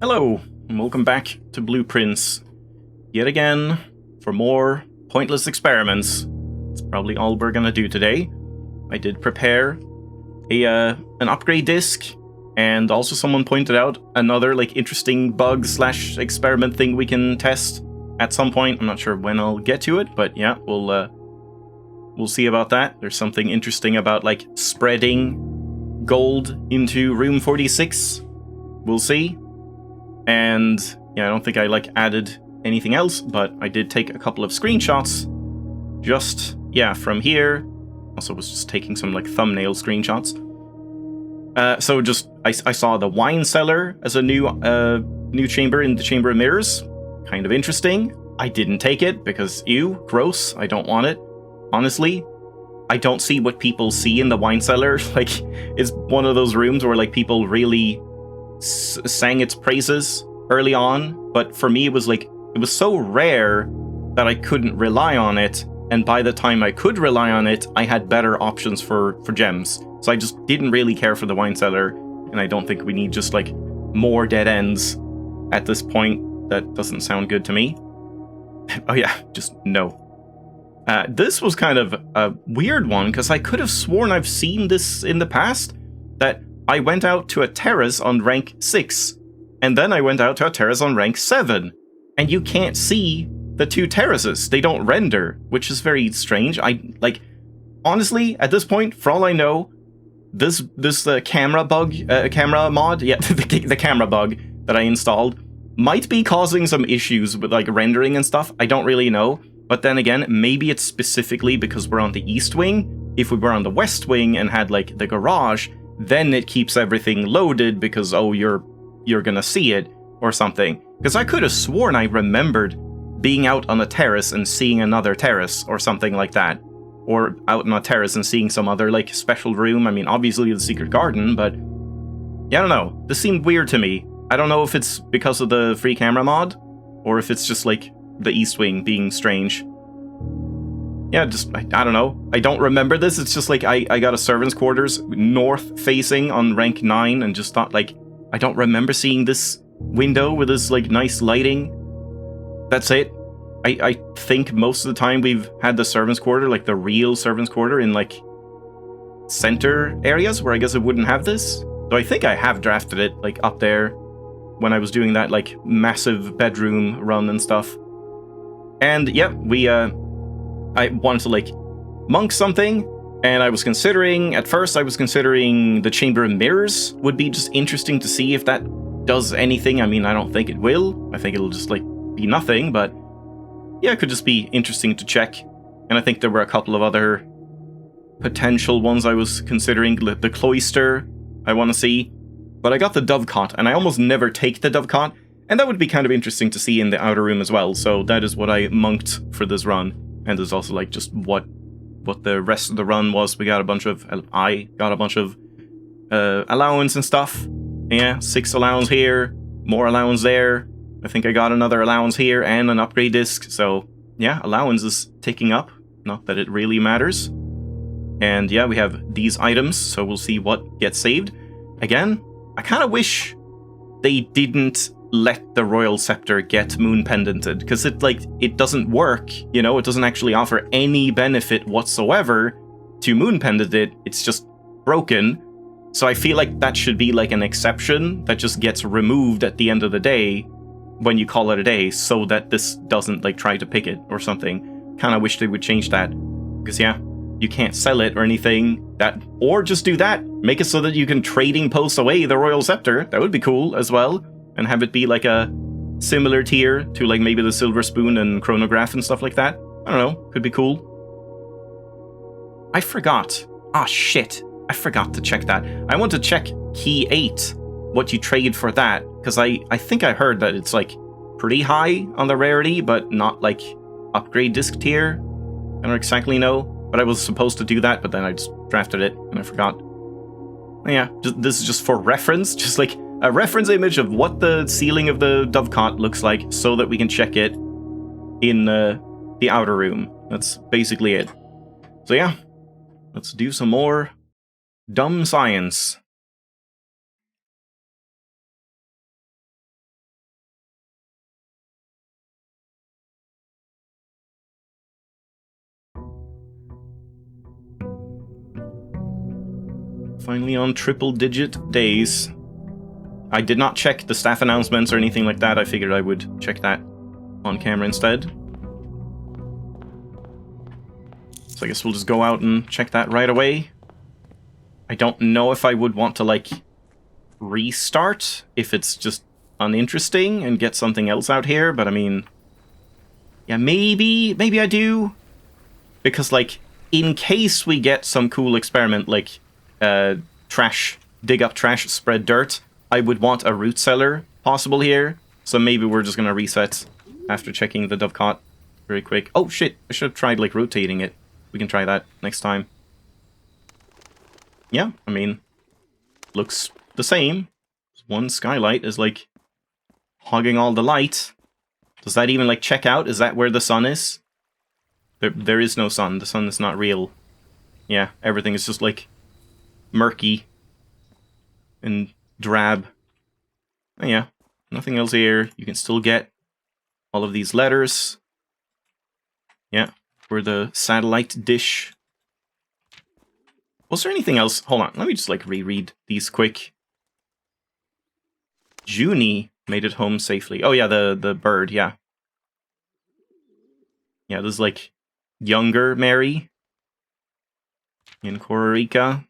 Hello, and welcome back to Blueprints. Yet again, for more pointless experiments. That's probably all we're gonna do today. I did prepare an upgrade disk, and also someone pointed out another interesting bug / experiment thing we can test at some point. I'm not sure when I'll get to it, but yeah, we'll see about that. There's something interesting about spreading gold into room 46. We'll see. And yeah, I don't think I added anything else, but I did take a couple of screenshots just from here. Also was just taking some thumbnail screenshots. So I saw the wine cellar as a new chamber in the Chamber of Mirrors. Kind of interesting. I didn't take it because ew, gross. I don't want it. Honestly, I don't see what people see in the wine cellar. It's one of those rooms where people really sang its praises early on, but for me it was so rare that I couldn't rely on it, and by the time I could rely on it, I had better options for gems. So I just didn't really care for the wine cellar, and I don't think we need just more dead ends at this point. That doesn't sound good to me. Oh yeah, just no. This was kind of a weird one, because I could have sworn I've seen this in the past, that I went out to a terrace on rank 6, and then I went out to a terrace on rank 7, and you can't see the two terraces. They don't render, which is very strange. Honestly, at this point, for all I know, this camera bug, camera mod, yeah, the camera bug that I installed might be causing some issues with rendering and stuff. I don't really know, but then again, maybe it's specifically because we're on the east wing. If we were on the west wing and had the garage, then it keeps everything loaded because, oh, you're gonna see it or something. Because I could have sworn I remembered being out on a terrace and seeing another terrace or something like that. Or out on a terrace and seeing some other special room. I mean, obviously the secret garden, but yeah, I don't know. This seemed weird to me. I don't know if it's because of the free camera mod or if it's just the east wing being strange. Yeah, just, I don't know. I don't remember this. It's just I got a servant's quarters north facing on rank 9 and just thought I don't remember seeing this window with this nice lighting. That's it. I think most of the time we've had the servant's quarter, the real servant's quarter in center areas where I guess it wouldn't have this. So I think I have drafted it up there when I was doing that massive bedroom run and stuff. And yeah, I wanted to monk something, and I was considering, at first I was considering the Chamber of Mirrors would be just interesting to see if that does anything. I mean, I don't think it will. I think it'll just be nothing, but yeah, it could just be interesting to check. And I think there were a couple of other potential ones I was considering. The cloister I want to see, but I got the dovecot, and I almost never take the dovecot, and that would be kind of interesting to see in the outer room as well. So that is what I monked for this run. And there's also just what the rest of the run was. I got a bunch of allowance and stuff. Yeah, 6 allowance here, more allowance there. I think I got another allowance here and an upgrade disc. So yeah, allowance is ticking up. Not that it really matters. And yeah, we have these items, so we'll see what gets saved. Again, I kind of wish they didn't let the royal scepter get moon pendanted, because it doesn't work, it doesn't actually offer any benefit whatsoever to moon pendant it. It's just broken. So I feel that should be an exception that just gets removed at the end of the day when you call it a day, so that this doesn't try to pick it or something. Kind of wish they would change that, because yeah, you can't sell it or anything. Or just do that, make it so that you can trading post away the royal scepter. That would be cool as well. And have it be a similar tier to maybe the silver spoon and chronograph and stuff like that. I don't know, could be cool. I forgot. Ah, shit. I forgot to check that. I want to check key 8, what you trade for that, because I think I heard that it's pretty high on the rarity, but not upgrade disc tier. I don't exactly know, but I was supposed to do that, but then I just drafted it and I forgot. Yeah, this is just for reference, just a reference image of what the ceiling of the dovecot looks like, so that we can check it in the outer room. That's basically it. So yeah, let's do some more dumb science. Finally on triple-digit days. I did not check the staff announcements or anything like that. I figured I would check that on camera instead. So I guess we'll just go out and check that right away. I don't know if I would want to, like, restart if it's just uninteresting and get something else out here, but I mean, yeah, maybe I do, because, like, in case we get some cool experiment like trash, dig up trash, spread dirt, I would want a root cellar possible here, so maybe we're just gonna reset after checking the dovecot very quick. Oh shit, I should have tried, like, rotating it. We can try that next time. Yeah, I mean, looks the same. One skylight is, like, hogging all the light. Does that even, like, check out? Is that where the sun is? There is no sun. The sun is not real. Yeah, everything is just, like, murky and drab. Oh, yeah, nothing else here. You can still get all of these letters. Yeah, for the satellite dish. Was there anything else? Hold on, let me just, like, reread these quick. Junie made it home safely. Oh yeah, the bird, yeah. Yeah, this is, like, younger Mary in Costa Rica.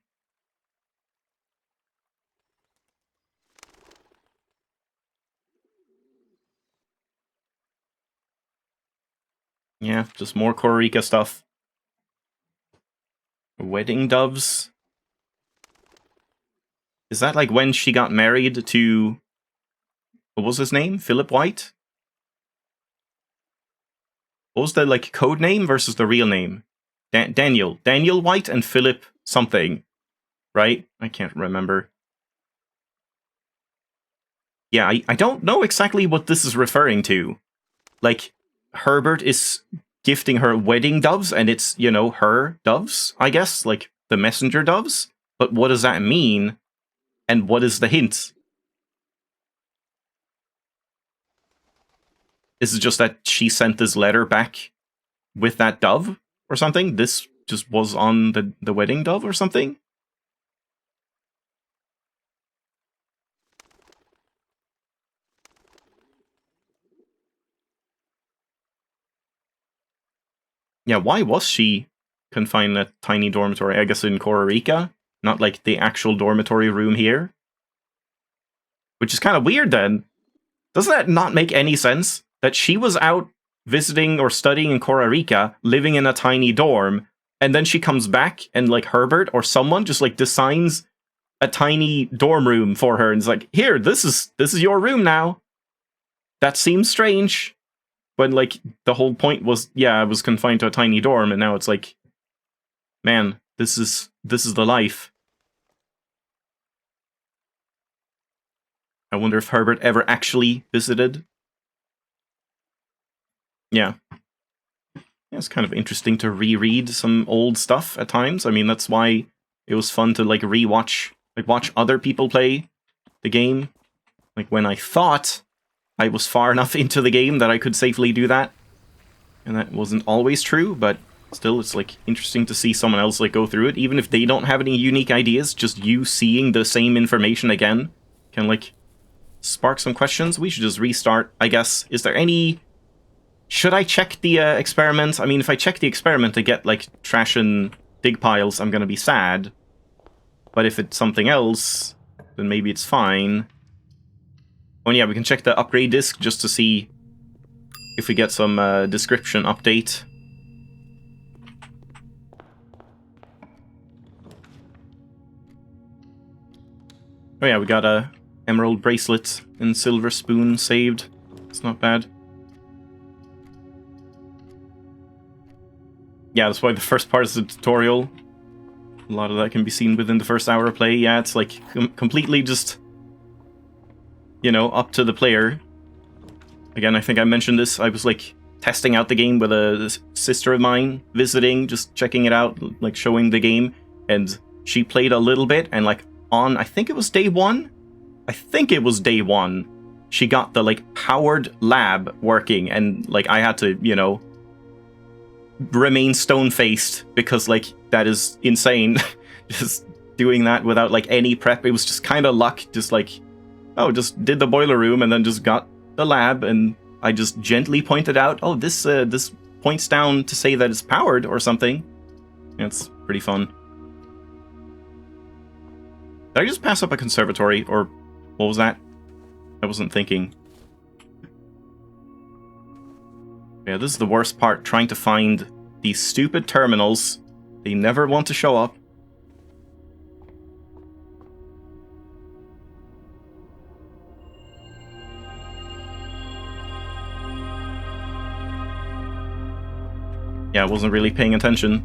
Yeah, just more Costa Rica stuff. Wedding doves. Is that, like, when she got married to... What was his name? Philip White? What was the, like, code name versus the real name? Daniel. Daniel White and Philip something. Right? I can't remember. Yeah, I don't know exactly what this is referring to. Like, Herbert is gifting her wedding doves, and it's, you know, her doves, I guess? Like, the messenger doves? But what does that mean? And what is the hint? Is it just that she sent this letter back with that dove or something? This just was on the wedding dove or something? Yeah, why was she confined in a tiny dormitory? I guess in Costa Rica? Not, like, the actual dormitory room here? Which is kind of weird, then. Doesn't that not make any sense? That she was out visiting or studying in Costa Rica, living in a tiny dorm, and then she comes back and, like, Herbert or someone just, like, designs a tiny dorm room for her and is like, here, this is your room now. That seems strange. When, like, the whole point was, yeah, I was confined to a tiny dorm, and now it's like, man, this is the life. I wonder if Herbert ever actually visited. Yeah. It's kind of interesting to reread some old stuff at times. I mean, that's why it was fun to, like, rewatch, like, watch other people play the game. Like, when I thought I was far enough into the game that I could safely do that. And that wasn't always true, but still, it's, like, interesting to see someone else, like, go through it. Even if they don't have any unique ideas, just you seeing the same information again can, like, spark some questions. We should just restart, I guess. Is there any... Should I check the experiment? I mean, if I check the experiment to get, like, trash and dig piles, I'm gonna be sad. But if it's something else, then maybe it's fine. Oh, and yeah, we can check the upgrade disk just to see if we get some description update. Oh yeah, we got a emerald bracelet and silver spoon saved. It's not bad. Yeah, that's why the first part is a tutorial. A lot of that can be seen within the first hour of play. Yeah, it's like completely just, you know, up to the player. Again, I think I mentioned this. I was, like, testing out the game with a sister of mine, visiting, just checking it out, like, showing the game. And she played a little bit, and, like, on, I think it was day one? I think it was day one. She got the, like, powered lab working, and, like, I had to, you know, remain stone-faced, because, like, that is insane. Just doing that without like any prep. It was just kind of luck, just like, oh, just did the boiler room and then just got the lab, and I just gently pointed out, oh, this points down to say that it's powered or something. It's pretty fun. Did I just pass up a conservatory, or what was that? I wasn't thinking. Yeah, this is the worst part, trying to find these stupid terminals. They never want to show up. Yeah, I wasn't really paying attention.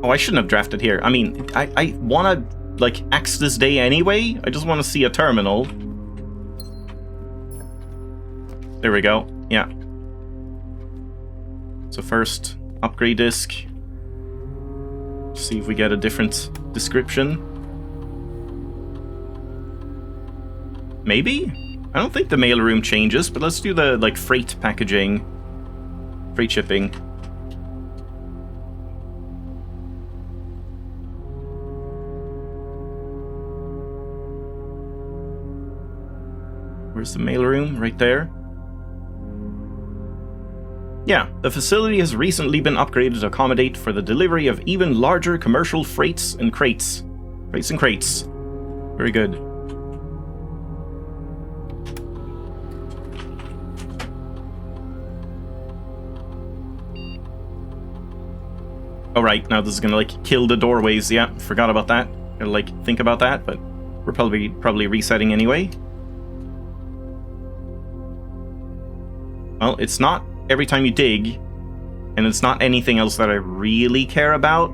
Oh, I shouldn't have drafted here. I mean, I want to, like, axe this day anyway. I just want to see a terminal. There we go. Yeah. So first, upgrade disk. See if we get a different description. Maybe? I don't think the mailroom changes, but let's do the, like, freight packaging. Freight shipping. Where's the mailroom? Right there. Yeah, the facility has recently been upgraded to accommodate for the delivery of even larger commercial freights and crates. Freights and crates. Very good. Alright, now this is gonna, like, kill the doorways. Yeah, forgot about that. Gotta, like, think about that, but we're probably resetting anyway. Well, it's not every time you dig, and it's not anything else that I really care about.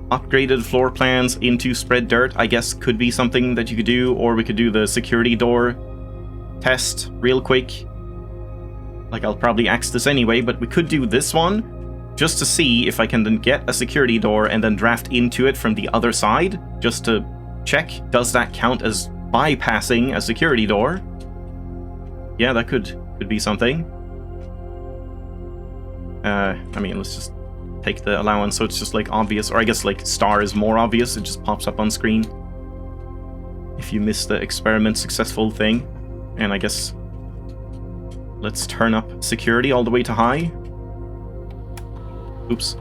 Upgraded floor plans into spread dirt, I guess, could be something that you could do, or we could do the security door test real quick. Like, I'll probably axe this anyway, but we could do this one, just to see if I can then get a security door and then draft into it from the other side, just to check, does that count as bypassing a security door? Yeah, that could be something. I mean, let's just take the allowance so it's just, like, obvious, or I guess, like, star is more obvious, it just pops up on screen if you miss the experiment successful thing. And I guess let's turn up security all the way to high. Oops.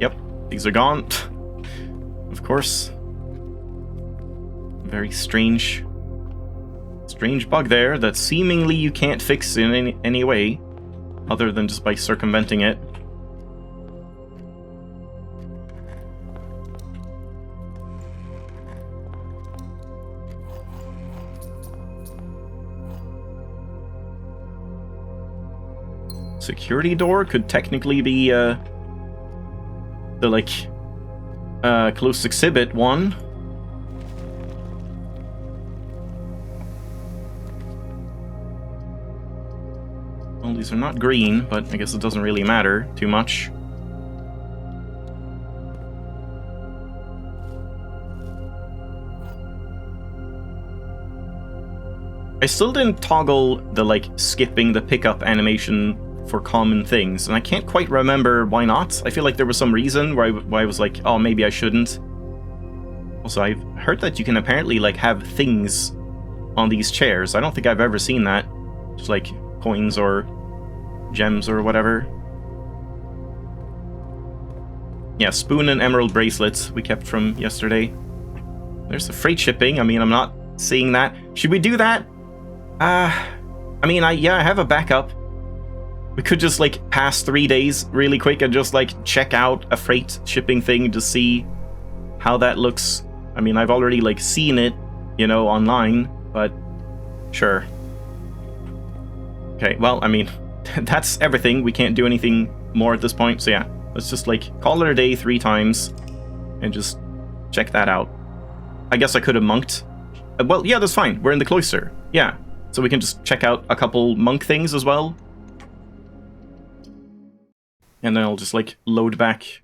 Yep, these are gone. Of course. Very strange bug there that seemingly you can't fix in any way other than just by circumventing it. Security door could technically be the, like, close exhibit one. Well, these are not green, but I guess it doesn't really matter too much. I still didn't toggle the, like, skipping the pickup animation for common things, and I can't quite remember why not. I feel like there was some reason why I was like, oh, maybe I shouldn't. Also, I've heard that you can apparently, like, have things on these chairs. I don't think I've ever seen that. Just, like, coins or gems or whatever. Yeah, spoon and emerald bracelets we kept from yesterday. There's the freight shipping. I mean, I'm not seeing that. Should we do that? I mean, I have a backup. We could just, like, pass 3 days really quick and just, like, check out a freight shipping thing to see how that looks. I mean, I've already, like, seen it, you know, online, but sure. Okay, well, I mean, that's everything. We can't do anything more at this point, so yeah. Let's just, like, call it a day 3 times and just check that out. I guess I could have monked. Well, yeah, that's fine. We're in the cloister. Yeah. So we can just check out a couple monk things as well. And then I'll just, like, load back,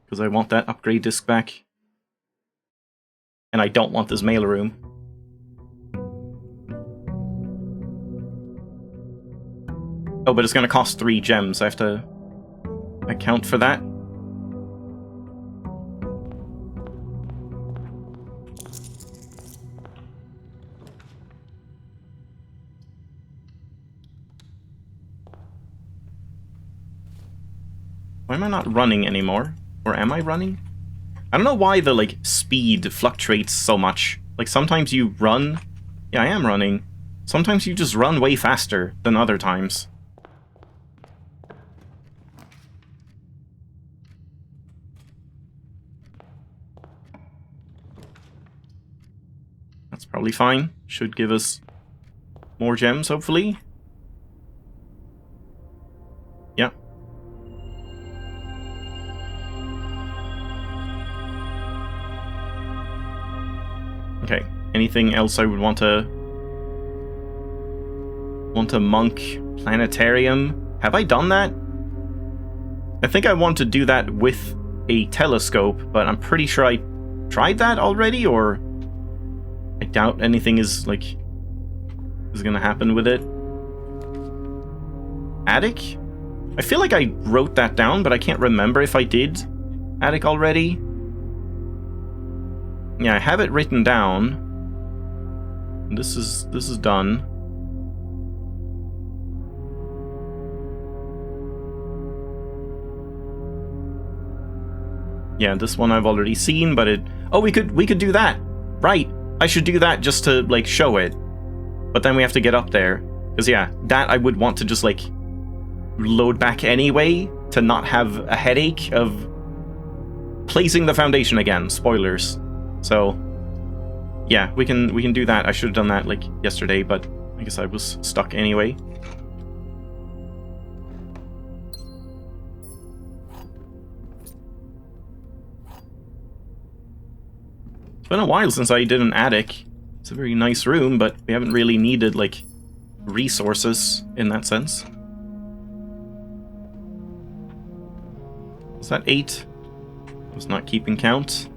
because I want that upgrade disk back. And I don't want this mailroom. Oh, but it's going to cost 3 gems. I have to account for that. Why am I not running anymore? Or am I running? I don't know why the, like, speed fluctuates so much. Like, sometimes you run... Yeah, I am running. Sometimes you just run way faster than other times. That's probably fine. Should give us more gems, hopefully. Yeah. Okay. Anything else I would want to... monk planetarium? Have I done that? I think I want to do that with a telescope, but I'm pretty sure I tried that already, or... I doubt anything is gonna happen with it. Attic? I feel like I wrote that down, but I can't remember if I did attic already. Yeah, I have it written down. This is done. Yeah, this one I've already seen, but it... Oh, we could do that! Right! I should do that just to, like, show it. But then we have to get up there. Because, yeah, that I would want to just, like, load back anyway, to not have a headache of placing the foundation again. Spoilers. So, yeah, we can do that. I should have done that, like, yesterday, but I guess I was stuck anyway. It's been a while since I did an attic. It's a very nice room, but we haven't really needed, like, resources in that sense. Is that 8? I was not keeping count.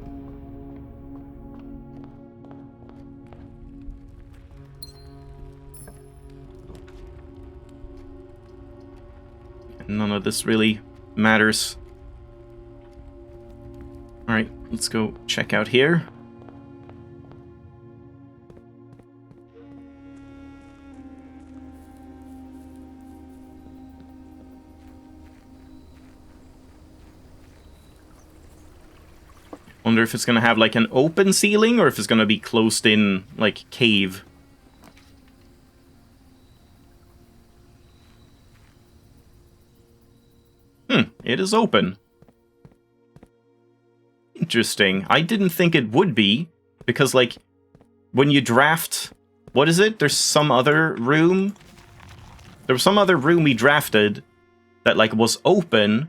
None of this really matters. Alright, let's go check out here. Wonder if it's gonna have like an open ceiling or if it's gonna be closed in like cave. It is open. Interesting. I didn't think it would be, because like when you draft, what is it? There's some other room. There was some other room we drafted that like was open,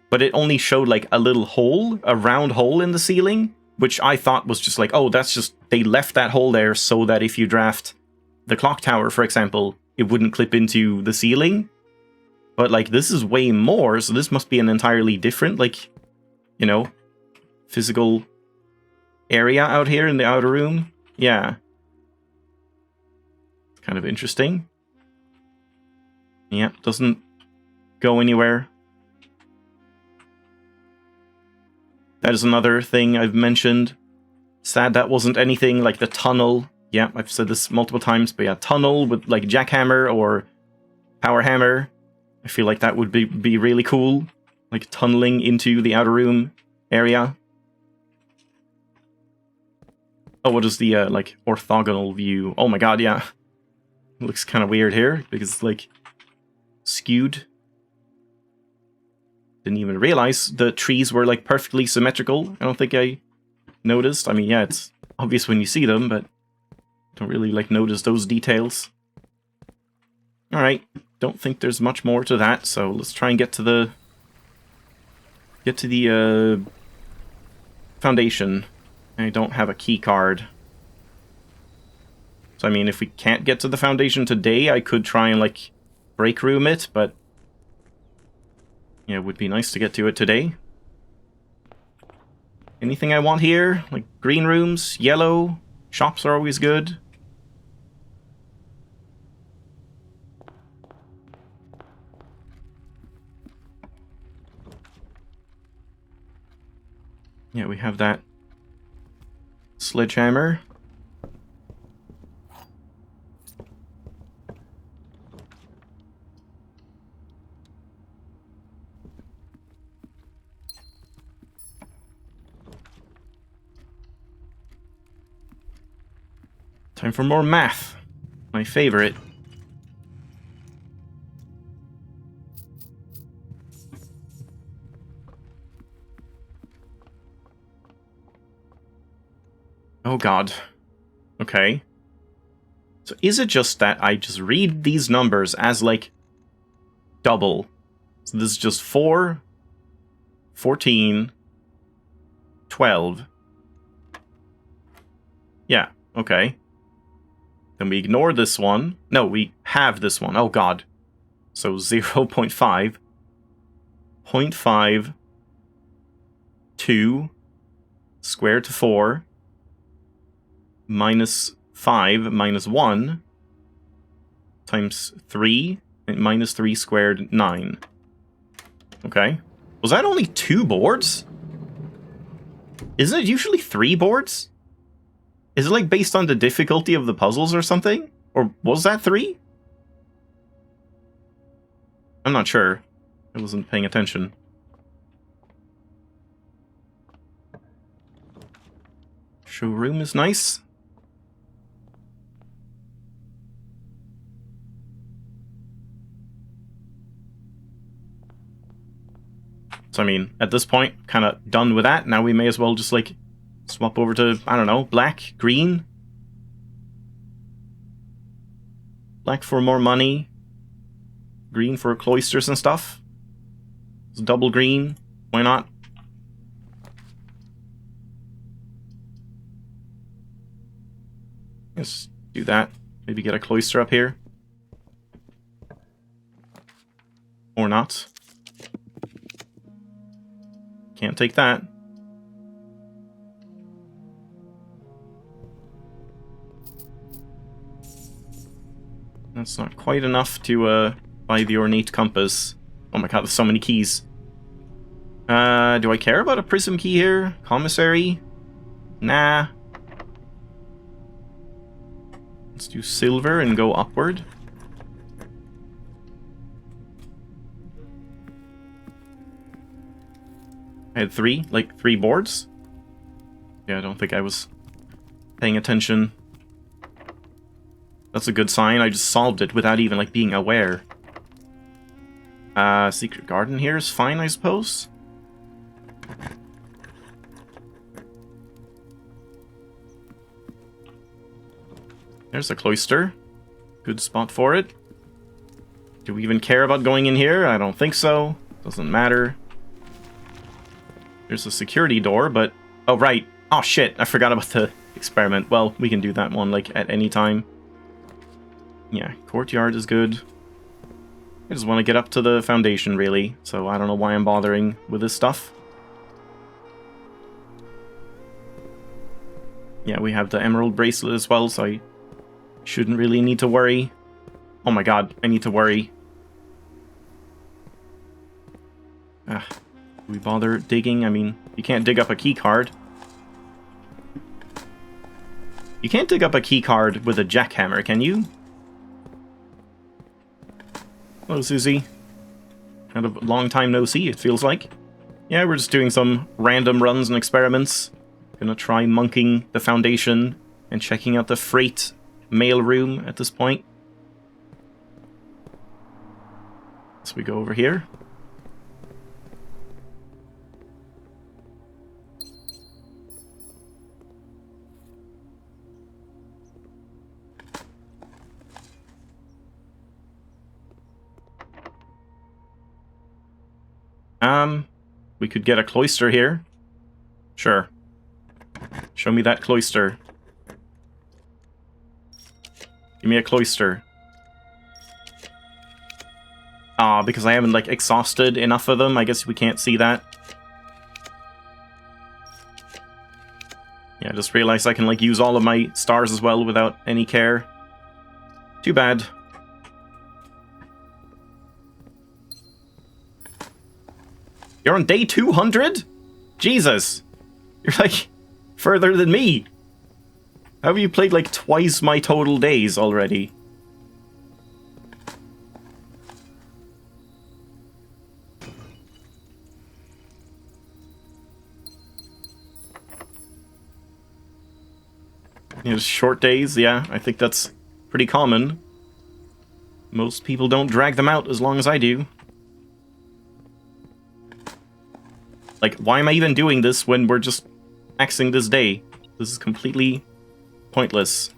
but it only showed like a little hole, a round hole in the ceiling, which I thought was just like, oh, that's just, they left that hole there so that if you draft the clock tower, for example, it wouldn't clip into the ceiling. But like this is way more, so this must be an entirely different, like, you know, physical area out here in the outer room. Yeah. It's kind of interesting. Yeah, doesn't go anywhere. That is another thing I've mentioned. Sad that wasn't anything like the tunnel. Yeah, I've said this multiple times, but yeah, tunnel with like jackhammer or power hammer. I feel like that would be really cool. Like tunneling into the outer room area. Oh, what is the like orthogonal view? Oh my god, yeah. It looks kind of weird here because it's like skewed. Didn't even realize the trees were like perfectly symmetrical. I don't think I noticed. I mean, yeah, it's obvious when you see them, but don't really like notice those details. All right, don't think there's much more to that, so let's try and get to the foundation. I don't have a key card. So I mean, if we can't get to the foundation today, I could try and like break room it, but yeah, it would be nice to get to it today. Anything I want here? Like green rooms, yellow, shops are always good. Yeah, we have that sledgehammer. Time for more math. My favorite. Oh god. Okay. So is it just that I just read these numbers as, like, double? So this is just 4, 14, 12. Yeah, okay. Then we ignore this one. No, we have this one. Oh god. So 0 0.5, 0.5, 2, square root of 4, minus 5, minus 1, times 3, and minus 3 squared, 9. Okay. Was that only 2 boards? Isn't it usually 3 boards? Is it, like, based on the difficulty of the puzzles or something? Or was that 3? I'm not sure. I wasn't paying attention. Showroom is nice. So, I mean, at this point, kind of done with that. Now we may as well just, like, swap over to, I don't know, black, green. Black for more money. Green for cloisters and stuff. It's double green. Why not? Let's do that. Maybe get a cloister up here. Or not. Can't take that. That's not quite enough to buy the ornate compass. Oh my god, there's so many keys. Do I care about a prism key here? Commissary? Nah. Let's do silver and go upward. I had 3 boards? Yeah, I don't think I was paying attention. That's a good sign. I just solved it without even, like, being aware. Secret garden here is fine, I suppose. There's a cloister. Good spot for it. Do we even care about going in here? I don't think so. Doesn't matter. There's a security door, but... Oh, right. Oh, shit. I forgot about the experiment. Well, we can do that one, like, at any time. Yeah, courtyard is good. I just want to get up to the foundation, really. So I don't know why I'm bothering with this stuff. Yeah, we have the emerald bracelet as well, so I shouldn't really need to worry. Oh my god, I need to worry. Do we bother digging? I mean, you can't dig up a key card. You can't dig up a key card with a jackhammer, can you? Hello, Susie. Kind of long time no see, it feels like. Yeah, we're just doing some random runs and experiments. Gonna try monking the foundation and checking out the freight mail room at this point. So we go over here. We could get a cloister here. Sure. Show me that cloister. Give me a cloister. Ah, because I haven't, like, exhausted enough of them, I guess we can't see that. Yeah, I just realized I can, like, use all of my stars as well without any care. Too bad. You're on day 200? Jesus. You're like further than me. How have you played like twice my total days already? You know, short days, yeah, I think that's pretty common. Most people don't drag them out as long as I do. Like, why am I even doing this when we're just maxing this day? This is completely pointless.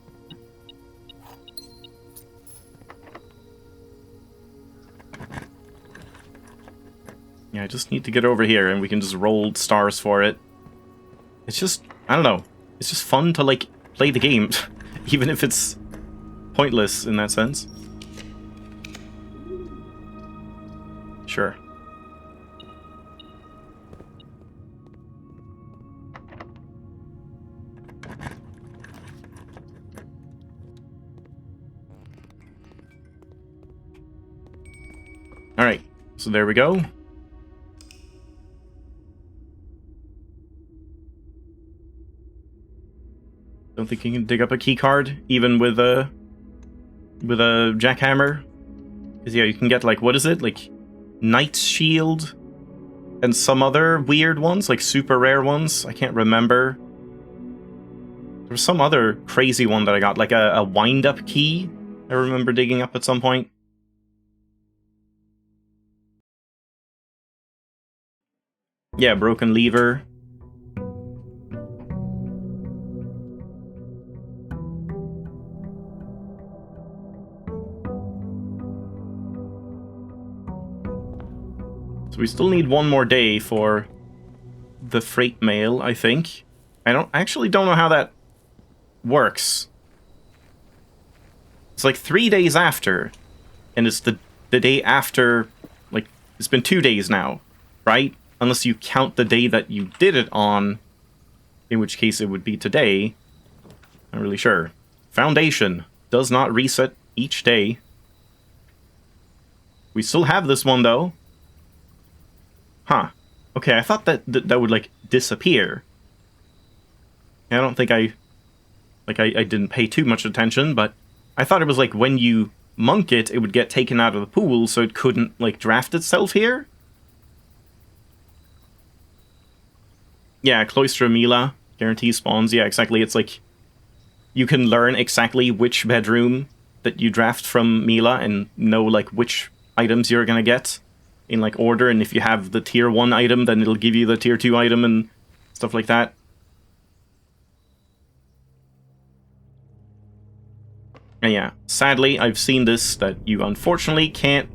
Yeah, I just need to get over here and we can just roll stars for it. It's just, I don't know. It's just fun to, like, play the game. Even if it's pointless in that sense. Sure. Alright, so there we go. Don't think you can dig up a key card, even with a jackhammer. Because yeah, you can get like, what is it? Like Knight's Shield and some other weird ones, like super rare ones. I can't remember. There was some other crazy one that I got, like a wind-up key. I remember digging up at some point. Yeah, broken lever. So we still need one more day for the freight mail, I think. I actually don't know how that works. It's like 3 days after, and it's the day after, like, it's been 2 days now, right? Unless you count the day that you did it on, in which case it would be today. Not really sure. Foundation does not reset each day. We still have this one, though. Huh. Okay, I thought that would, like, disappear. I don't think I didn't pay too much attention, but I thought it was like when you monk it, it would get taken out of the pool, so it couldn't, like, draft itself here? Yeah, Cloister Mila guarantees spawns. Yeah, exactly. It's like you can learn exactly which bedroom that you draft from Mila and know, like, which items you're gonna get in, like, order, and if you have the tier 1 item, then it'll give you the tier 2 item and stuff like that. And yeah, sadly, I've seen this, that you unfortunately can't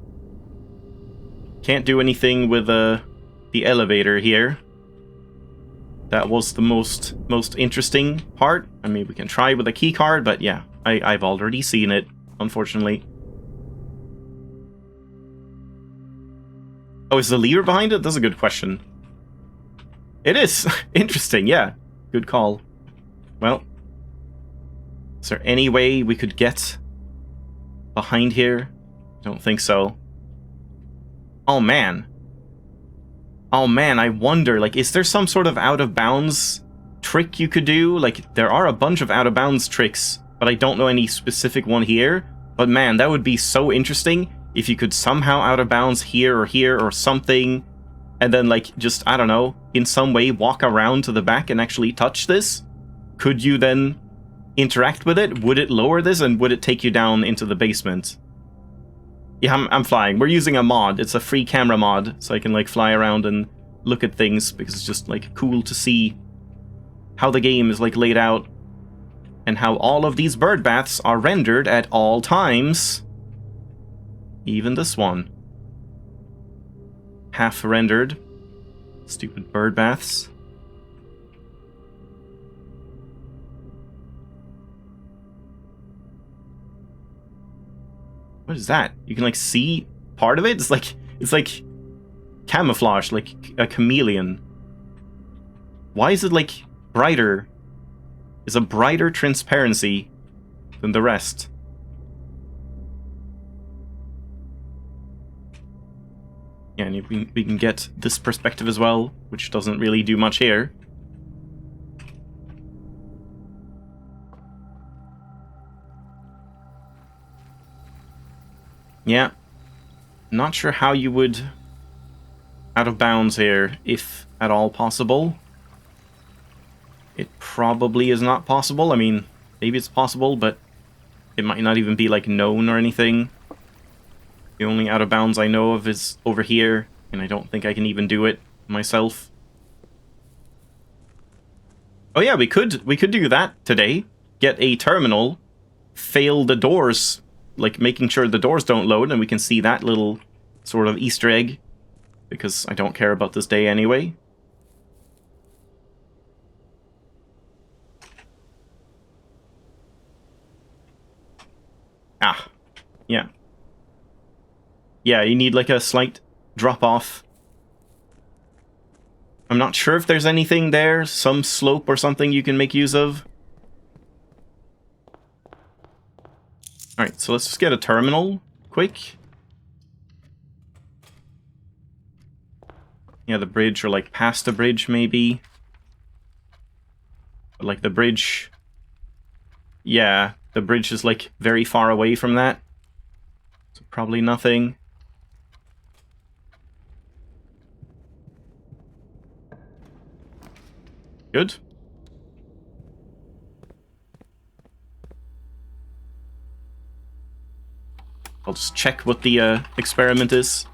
do anything with the elevator here. That was the most interesting part. I mean, we can try with a key card, but yeah, I've already seen it, unfortunately. Oh, is the lever behind it? That's a good question. It is! Interesting, yeah. Good call. Well, is there any way we could get behind here? I don't think so. Oh man. Oh man, I wonder, like, is there some sort of out-of-bounds trick you could do? Like, there are a bunch of out-of-bounds tricks, but I don't know any specific one here. But man, that would be so interesting if you could somehow out-of-bounds here or something, and then, like, just, I don't know, in some way walk around to the back and actually touch this. Could you then interact with it? Would it lower this, and would it take you down into the basement? Yeah, I'm flying. We're using a mod. It's a free camera mod, so I can, like, fly around and look at things, because it's just, like, cool to see how the game is, like, laid out, and how all of these bird baths are rendered at all times. Even this one. Half rendered. Stupid bird baths. What is that? You can, like, see part of it? It's like camouflage, like a chameleon. Why is it, like, brighter? Is a brighter transparency than the rest? Yeah, and we can get this perspective as well, which doesn't really do much here. Yeah. Not sure how you would out of bounds here, if at all possible. It probably is not possible. I mean, maybe it's possible, but it might not even be, like, known or anything. The only out of bounds I know of is over here, and I don't think I can even do it myself. Oh yeah, we could do that today. Get a terminal, fail the doors, like making sure the doors don't load, and we can see that little sort of Easter egg, because I don't care about this day anyway. Ah, yeah. Yeah, you need like a slight drop-off. I'm not sure if there's anything there, some slope or something you can make use of. Alright, so let's just get a terminal, quick. Yeah, the bridge, or like past the bridge, maybe. But like the bridge... Yeah, the bridge is like very far away from that. So probably nothing. Good. I'll just check what the experiment is.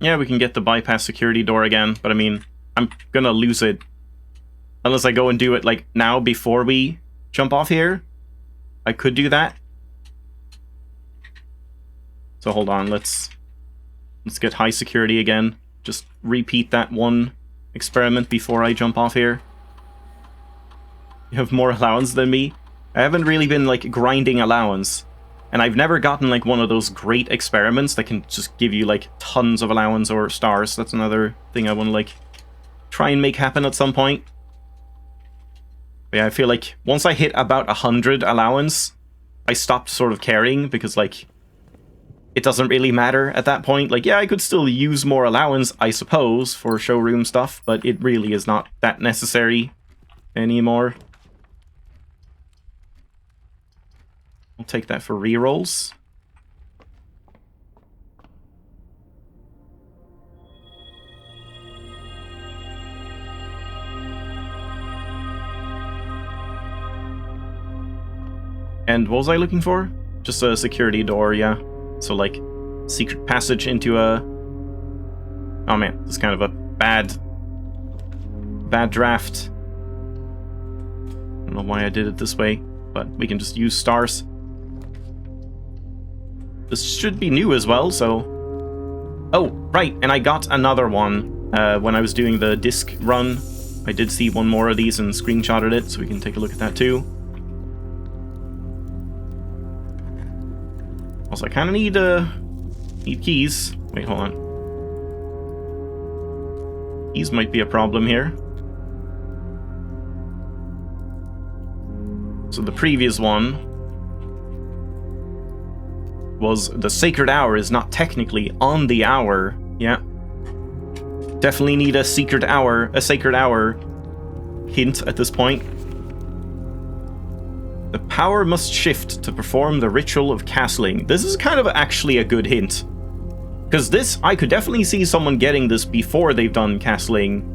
Yeah, we can get the bypass security door again, but I mean, I'm gonna lose it. Unless I go and do it, like, now before we jump off here. I could do that. So hold on, let's get high security again. Just repeat that one experiment before I jump off here. You have more allowance than me. I haven't really been, like, grinding allowance. And I've never gotten, like, one of those great experiments that can just give you, like, tons of allowance or stars. That's another thing I want to, like, try and make happen at some point. But yeah, I feel like once I hit about 100 allowance, I stopped sort of caring, because, like, it doesn't really matter at that point. Like, yeah, I could still use more allowance, I suppose, for showroom stuff, but it really is not that necessary anymore. I'll take that for rerolls. And what was I looking for? Just a security door, yeah. So, like, secret passage into a... Oh man, this is kind of a bad draft. I don't know why I did it this way, but we can just use stars. This should be new as well, so... Oh, right, and I got another one when I was doing the disc run. I did see one more of these and screenshotted it, so we can take a look at that too. Also, I kind of need keys. Wait, hold on. Keys might be a problem here. So the previous one was the sacred hour is not technically on the hour. Yeah. Definitely need a sacred hour hint at this point. The power must shift to perform the ritual of castling. This is kind of actually a good hint. Because this, I could definitely see someone getting this before they've done castling.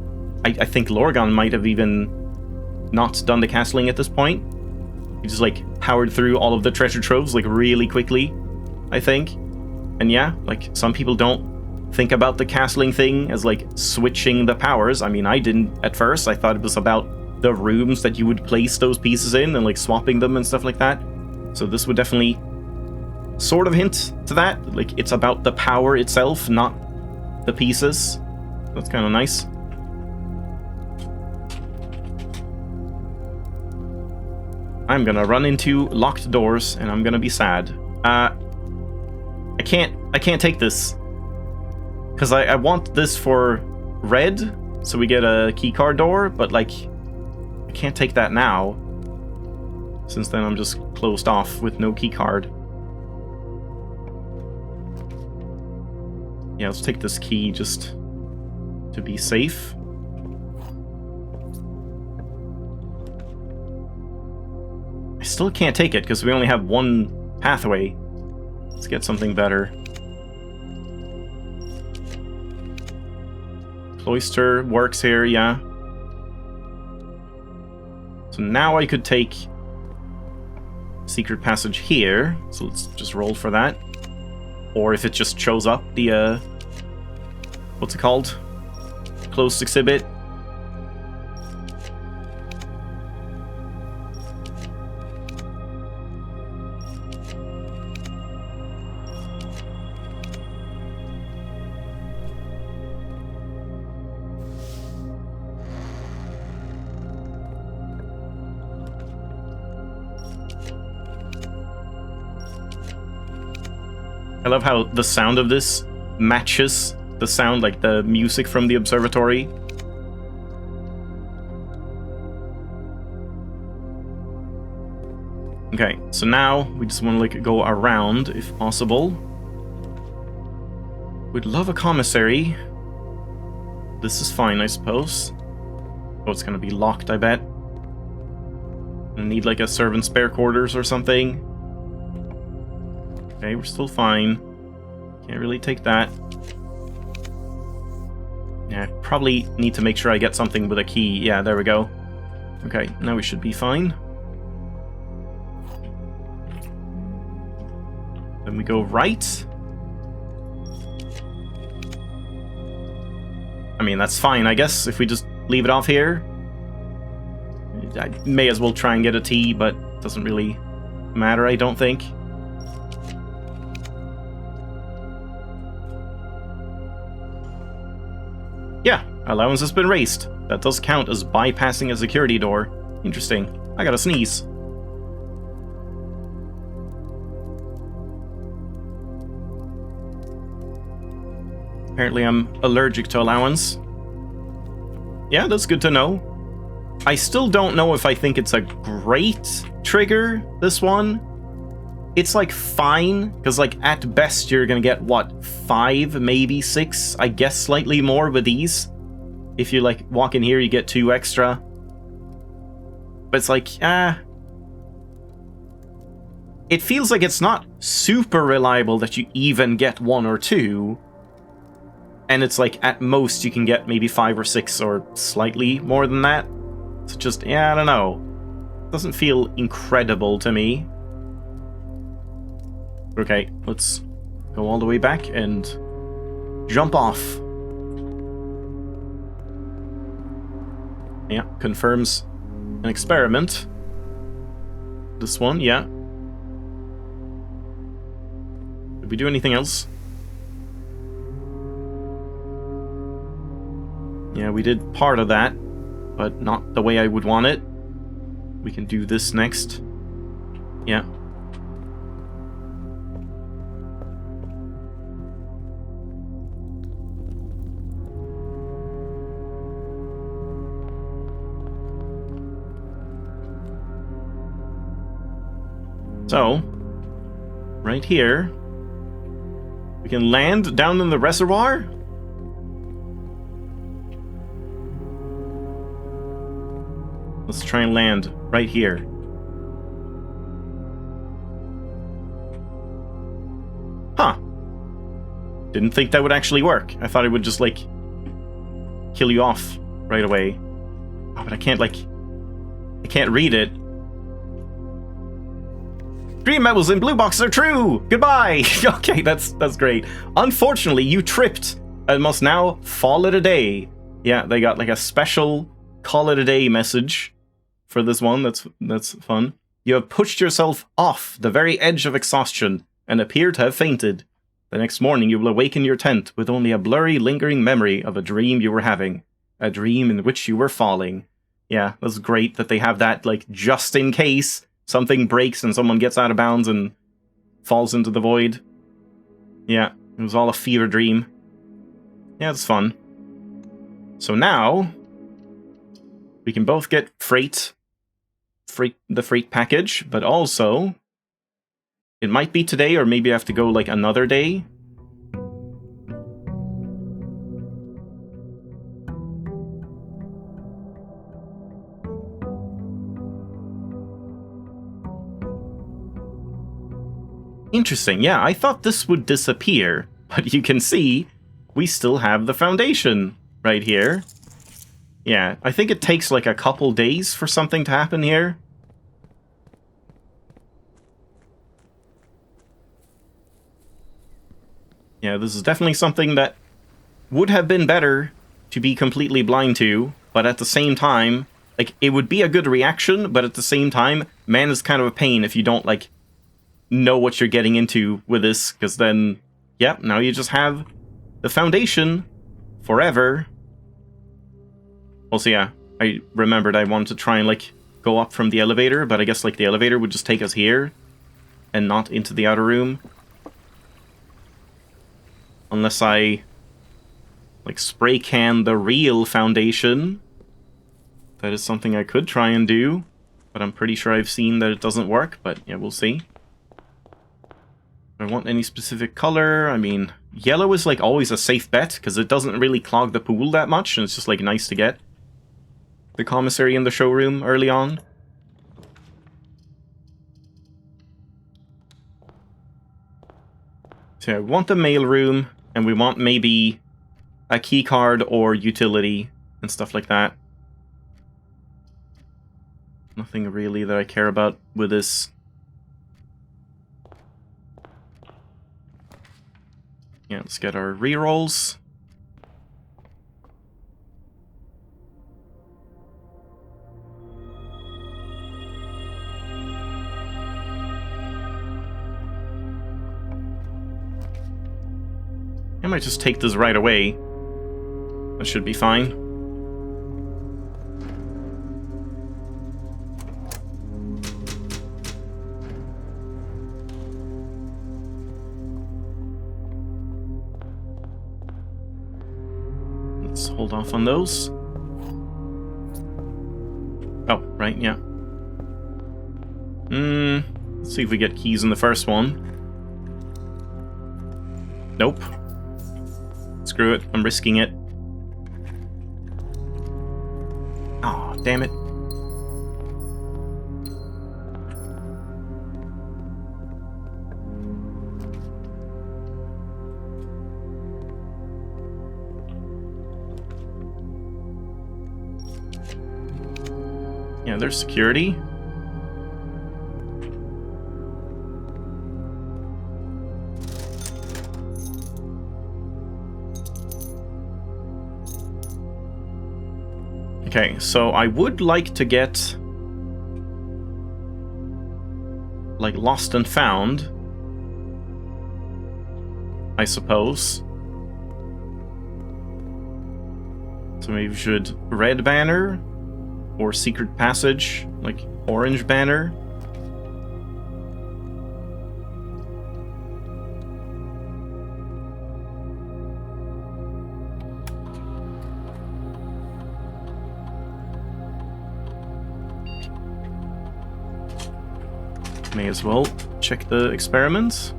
I think Lorgon might have even not done the castling at this point. He just, like, powered through all of the treasure troves, like, really quickly, I think. And yeah, like, some people don't think about the castling thing as, like, switching the powers. I mean, I didn't at first. I thought it was about the rooms that you would place those pieces in and, like, swapping them and stuff like that. So this would definitely sort of hint to that. Like, it's about the power itself, not the pieces. That's kind of nice. I'm gonna run into locked doors and I'm gonna be sad. I can't take this. Because I want this for red, so we get a keycard door, but, like, I can't take that now, since then I'm just closed off with no keycard. Yeah, let's take this key just to be safe. I still can't take it because we only have one pathway. Let's get something better. Cloister works here, yeah. So now I could take secret passage here. So let's just roll for that. Or if it just shows up, the, what's it called? Closed exhibit. I love how the sound of this matches the sound, like the music from the observatory. Okay, so now we just want to like go around if possible. We'd love a commissary. This is fine, I suppose. Oh, it's gonna be locked, I bet. I need like a servant spare quarters or something. Okay, we're still fine. Can't really take that. Yeah, probably need to make sure I get something with a key. Yeah, there we go. Okay, now we should be fine. Then we go right. I mean, that's fine, I guess, if we just leave it off here. I may as well try and get a T, but it doesn't really matter, I don't think. Yeah, allowance has been raised. That does count as bypassing a security door. Interesting. I gotta sneeze. Apparently I'm allergic to allowance. Yeah, that's good to know. I still don't know if I think it's a great trigger, this one. It's like fine, because like at best you're gonna get what, 5, maybe 6, I guess slightly more with these. If you like walk in here you get 2 extra. But it's like, it feels like it's not super reliable that you even get 1 or 2. And it's like at most you can get maybe 5 or 6 or slightly more than that. It's just, yeah, I don't know. Doesn't feel incredible to me. Okay, let's go all the way back and jump off. Yeah, confirms an experiment. This one, yeah. Did we do anything else? Yeah, we did part of that, but not the way I would want it. We can do this next. Yeah. So, right here, we can land down in the reservoir? Let's try and land right here. Huh. Didn't think that would actually work. I thought it would just, like, kill you off right away. Oh, but I can't, like... I can't read it. Green medals in blue boxes are true! Goodbye! Okay, that's great. Unfortunately, you tripped and must now fall it a day. Yeah, they got, like, a special call it a day message for this one. That's fun. You have pushed yourself off the very edge of exhaustion and appear to have fainted. The next morning you will awaken your tent with only a blurry, lingering memory of a dream you were having. A dream in which you were falling. Yeah, that's great that they have that, like, just in case something breaks and someone gets out of bounds and falls into the void. Yeah, it was all a fever dream. Yeah, it's fun. So now we can both get the freight package, but also it might be today or maybe I have to go like another day. Interesting, yeah, I thought this would disappear, but you can see we still have the foundation right here. Yeah, I think it takes like a couple days for something to happen here. Yeah, this is definitely something that would have been better to be completely blind to, but at the same time, like, it would be a good reaction, but at the same time, man, it's kind of a pain if you don't, like, know what you're getting into with this, because then, yeah, now you just have the foundation forever. Also, yeah, I remembered I wanted to try and, like, go up from the elevator, but I guess, like, the elevator would just take us here and not into the outer room. Unless I, like, spray can the real foundation. That is something I could try and do, but I'm pretty sure I've seen that it doesn't work, but yeah, we'll see. Do I want any specific color? I mean, yellow is, like, always a safe bet, because it doesn't really clog the pool that much, and it's just, like, nice to get the commissary in the showroom early on. So I want the mailroom, and we want maybe a keycard or utility and stuff like that. Nothing really that I care about with this. Yeah, let's get our rerolls. I might just take this right away. That should be fine. Let's hold off on those. Oh, right, yeah. Let's see if we get keys in the first one. Nope. Screw it, I'm risking it. Aw, oh, damn it. Yeah, there's security. Okay, so I would like to get, like, lost and found, I suppose. So maybe we should red banner or secret passage, like orange banner. May as well check the experiments.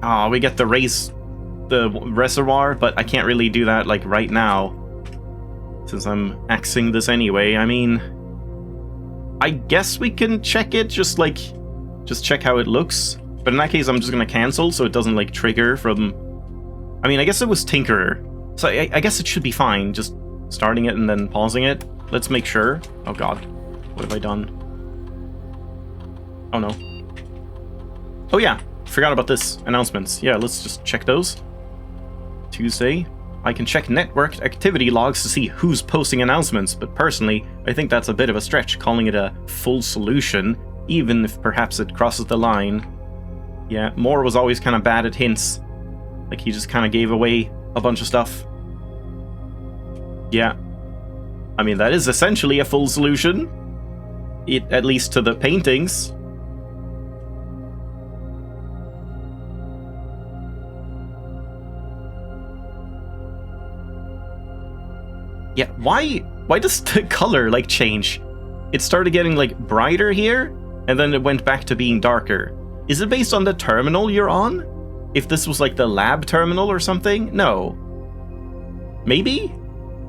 Ah, we get the reservoir, but I can't really do that, like, right now, since I'm axing this anyway. I mean, I guess we can check it, just check how it looks. But in that case, I'm just gonna cancel, so it doesn't, like, trigger from... I mean, I guess it was Tinkerer, so I guess it should be fine, just starting it and then pausing it. Let's make sure. Oh god, what have I done? Oh no. Oh yeah, forgot about this. Announcements. Yeah, let's just check those. Tuesday. I can check network activity logs to see who's posting announcements, but personally, I think that's a bit of a stretch, calling it a full solution, even if perhaps it crosses the line. Yeah, Moore was always kind of bad at hints. Like, he just kind of gave away a bunch of stuff. Yeah. I mean, that is essentially a full solution. At least to the paintings. Yeah, why does the color, like, change? It started getting, like, brighter here, and then it went back to being darker. Is it based on the terminal you're on? if this was like the lab terminal or something? No. Maybe?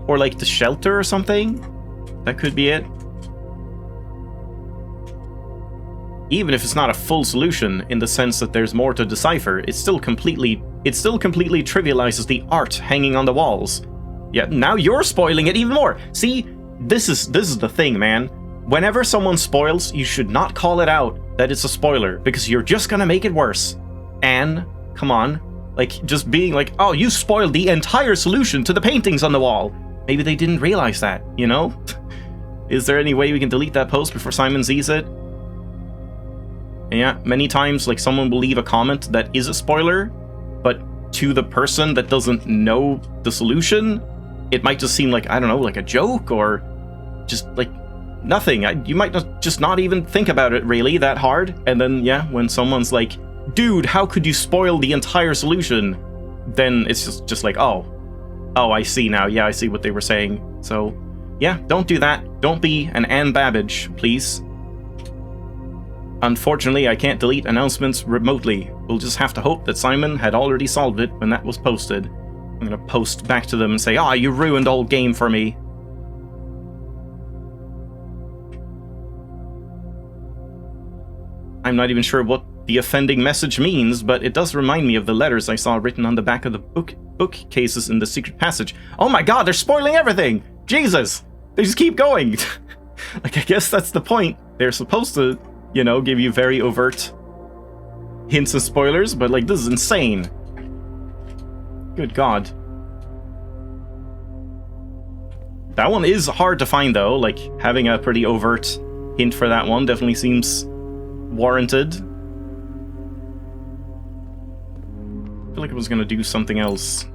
Or like the shelter or something? That could be it. Even if it's not a full solution in the sense that there's more to decipher, it still completely trivializes the art hanging on the walls. Yeah, now you're spoiling it even more. See, this is the thing, man. Whenever someone spoils, you should not call it out that it's a spoiler, because you're just gonna make it worse. Anne, come on. Like, just being like, oh, you spoiled the entire solution to the paintings on the wall. Maybe they didn't realize that, you know? Is there any way we can delete that post before Simon sees it? Yeah, many times, like, someone will leave a comment that is a spoiler, but to the person that doesn't know the solution, it might just seem like, I don't know, like a joke, or just, like, nothing. You might just not even think about it, really, that hard. And then, yeah, when someone's like, dude, how could you spoil the entire solution? Then it's just like, oh, I see now. Yeah, I see what they were saying. So, yeah, don't do that. Don't be an Anne Babbage, please. Unfortunately, I can't delete announcements remotely. We'll just have to hope that Simon had already solved it when that was posted. I'm gonna post back to them and say, you ruined old game for me. I'm not even sure what the offending message means, but it does remind me of the letters I saw written on the back of the bookcases in the secret passage. Oh my god, they're spoiling everything! Jesus! They just keep going! Like, I guess that's the point. They're supposed to, you know, give you very overt hints and spoilers, but, like, this is insane. Good god. That one is hard to find, though. Like, having a pretty overt hint for that one definitely seems warranted. I feel like I was gonna do something else.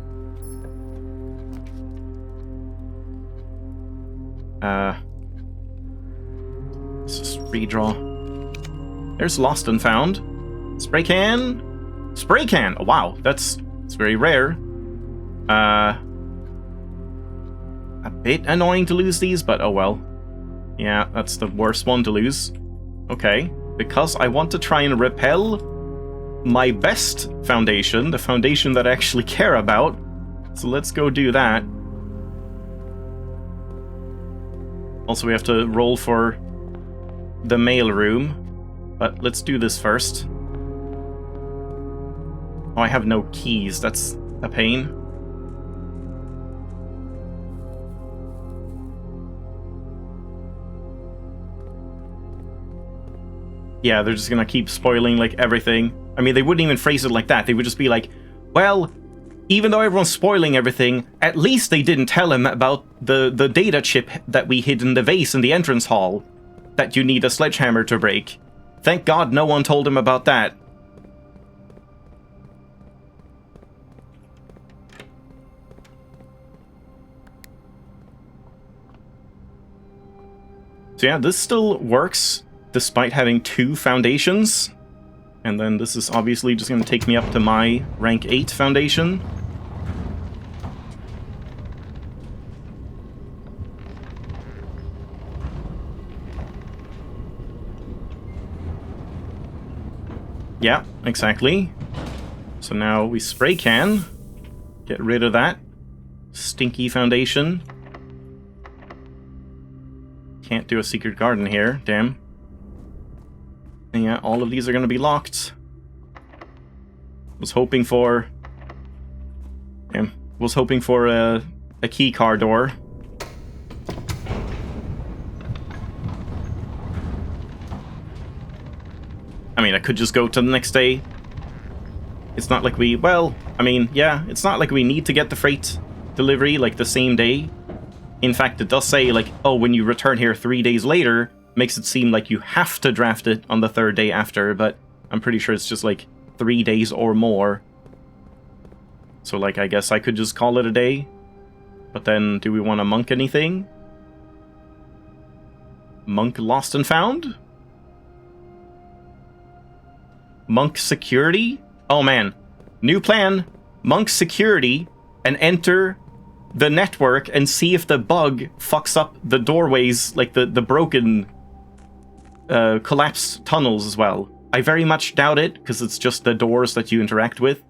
Let's just redraw. There's Lost and Found. Spray can. Spray can. Oh, wow, it's very rare. A bit annoying to lose these, but oh well. Yeah, that's the worst one to lose. Okay, because I want to try and repel my best foundation, the foundation that I actually care about. So let's go do that. Also, we have to roll for the mail room, but let's do this first. Oh, I have no keys. That's a pain. Yeah, they're just gonna keep spoiling, like, everything. I mean, they wouldn't even phrase it like that. They would just be like, well, even though everyone's spoiling everything, at least they didn't tell him about the data chip that we hid in the vase in the entrance hall that you need a sledgehammer to break. Thank God no one told him about that. So yeah, this still works despite having 2 foundations. And then this is obviously just going to take me up to my rank 8 foundation. Yeah, exactly. So now we spray can. Get rid of that stinky foundation. Can't do a secret garden here, damn. And yeah, all of these are going to be locked. Was hoping for a key car door. I mean, I could just go to the next day. It's not like we, well, I mean, yeah, it's not like we need to get the freight delivery, like, the same day. In fact, it does say, like, oh, when you return here 3 days later, makes it seem like you have to draft it on the 3rd day after, but I'm pretty sure it's just, like, 3 days or more. So, like, I guess I could just call it a day. But then, do we want to monk anything? Monk Lost and Found? Monk Security? Oh man. New plan. Monk Security, and enter the network and see if the bug fucks up the doorways, like the broken collapsed tunnels as well. I very much doubt it, because it's just the doors that you interact with.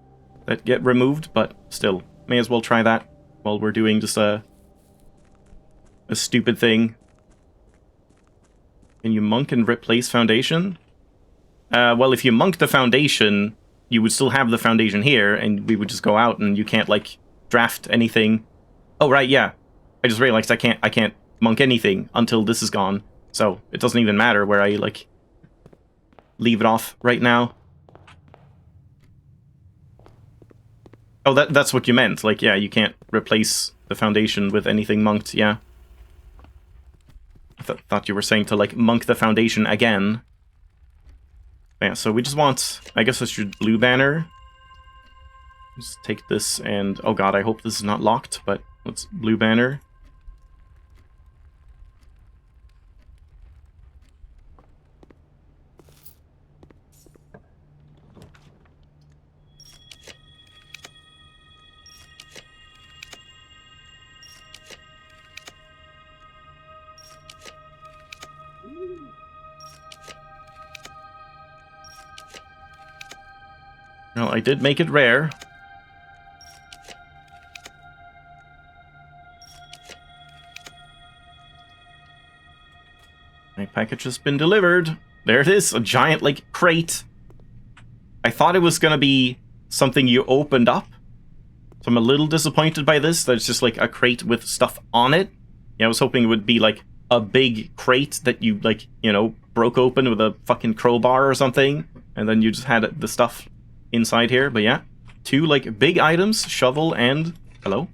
that get removed, but still, may as well try that while we're doing just a stupid thing. Can you monk and replace foundation? Well, if you monk the foundation, you would still have the foundation here, and we would just go out, and you can't, like, draft anything. Oh, right, yeah. I just realized I can't monk anything until this is gone, so it doesn't even matter where I, like, leave it off right now. Oh, that's what you meant. Like, yeah, you can't replace the foundation with anything monked, yeah. I thought you were saying to, like, monk the foundation again. Yeah, so we just want, I guess I should blue banner. Just take this and, oh god, I hope this is not locked, but let's blue banner. Well, I did make it rare. My package has been delivered. There it is, a giant, like, crate. I thought it was gonna be something you opened up. So I'm a little disappointed by this, that it's just, like, a crate with stuff on it. Yeah, I was hoping it would be, like, a big crate that you, like, you know, broke open with a fucking crowbar or something. And then you just had the stuff inside here, but yeah. 2, like, big items, shovel and... Hello?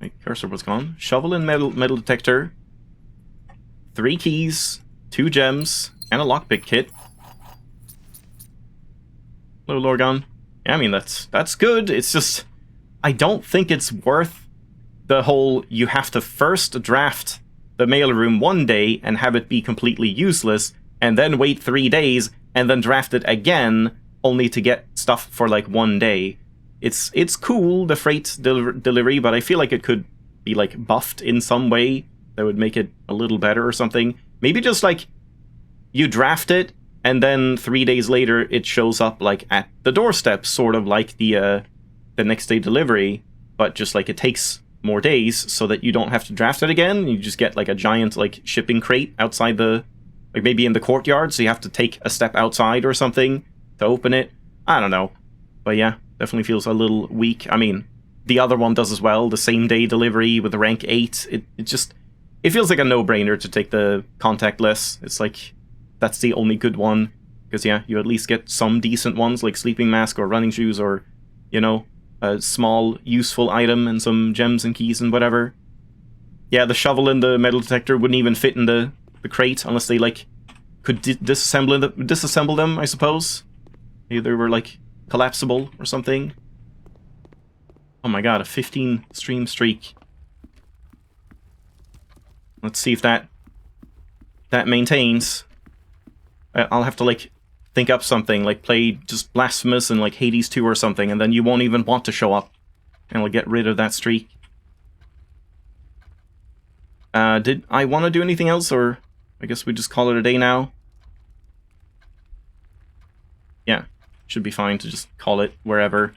My cursor was gone. Shovel and metal detector. 3 keys, 2 gems, and a lockpick kit. Hello, Lorgon. Yeah, I mean, that's good. It's just... I don't think it's worth the whole you have to first draft the mailroom one day and have it be completely useless, and then wait 3 days, and then draft it again, only to get stuff for, like, 1 day. It's cool, the freight delivery, but I feel like it could be, like, buffed in some way that would make it a little better or something. Maybe just, like, you draft it, and then 3 days later it shows up, like, at the doorstep, sort of like the next day delivery, but just, like, it takes more days so that you don't have to draft it again. You just get, like, a giant, like, shipping crate outside the... Like, maybe in the courtyard, so you have to take a step outside or something to open it. I don't know. But yeah, definitely feels a little weak. I mean, the other one does as well, the same day delivery with the rank 8. It just... It feels like a no-brainer to take the contactless. It's like, that's the only good one. Because yeah, you at least get some decent ones, like sleeping mask or running shoes or, you know, a small, useful item and some gems and keys and whatever. Yeah, the shovel and the metal detector wouldn't even fit in the crate unless they, like, could disassemble them, I suppose. Maybe they were, like, collapsible or something. Oh my god, a 15 stream streak. Let's see if that maintains. I'll have to, like, think up something, like play just Blasphemous and, like, Hades 2 or something, and then you won't even want to show up. And we'll get rid of that streak. Did I want to do anything else, or I guess we just call it a day now? Yeah, should be fine to just call it wherever.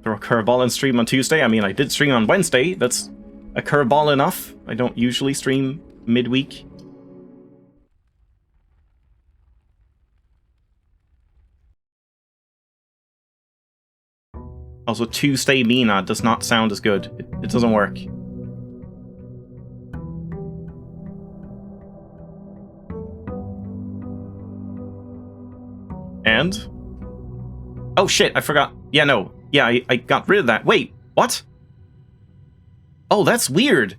Throw a curveball and stream on Tuesday. I mean, I did stream on Wednesday. That's a curveball enough. I don't usually stream midweek. Also, Tuesday Mina does not sound as good. It doesn't work. And? Oh shit, I forgot. Yeah, no. Yeah, I got rid of that. Wait, what? Oh, that's weird.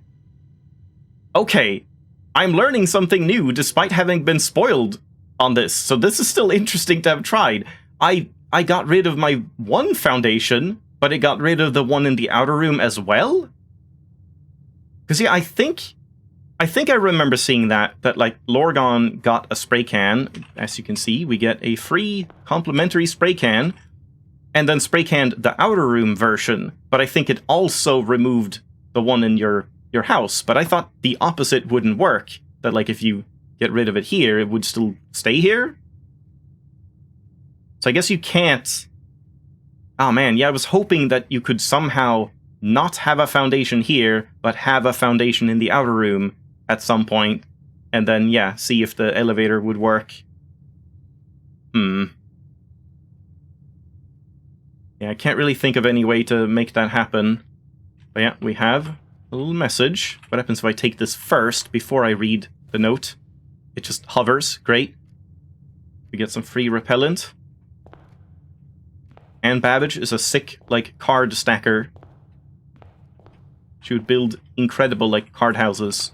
Okay. I'm learning something new despite having been spoiled on this. So this is still interesting to have tried. I got rid of my one foundation, but it got rid of the one in the outer room as well? Because yeah, I think I remember seeing that like Lorgon got a spray can. As you can see, we get a free complimentary spray can, and then spray canned the outer room version, but I think it also removed the one in your your house, but I thought the opposite wouldn't work. That, like, if you get rid of it here, it would still stay here? So I guess you can't... Oh man, yeah, I was hoping that you could somehow not have a foundation here, but have a foundation in the outer room at some point, and then, yeah, see if the elevator would work. Yeah, I can't really think of any way to make that happen. But yeah, we have a little message. What happens if I take this first before I read the note? It just hovers. Great. We get some free repellent. Anne Babbage is a sick, like, card stacker. She would build incredible, like, card houses.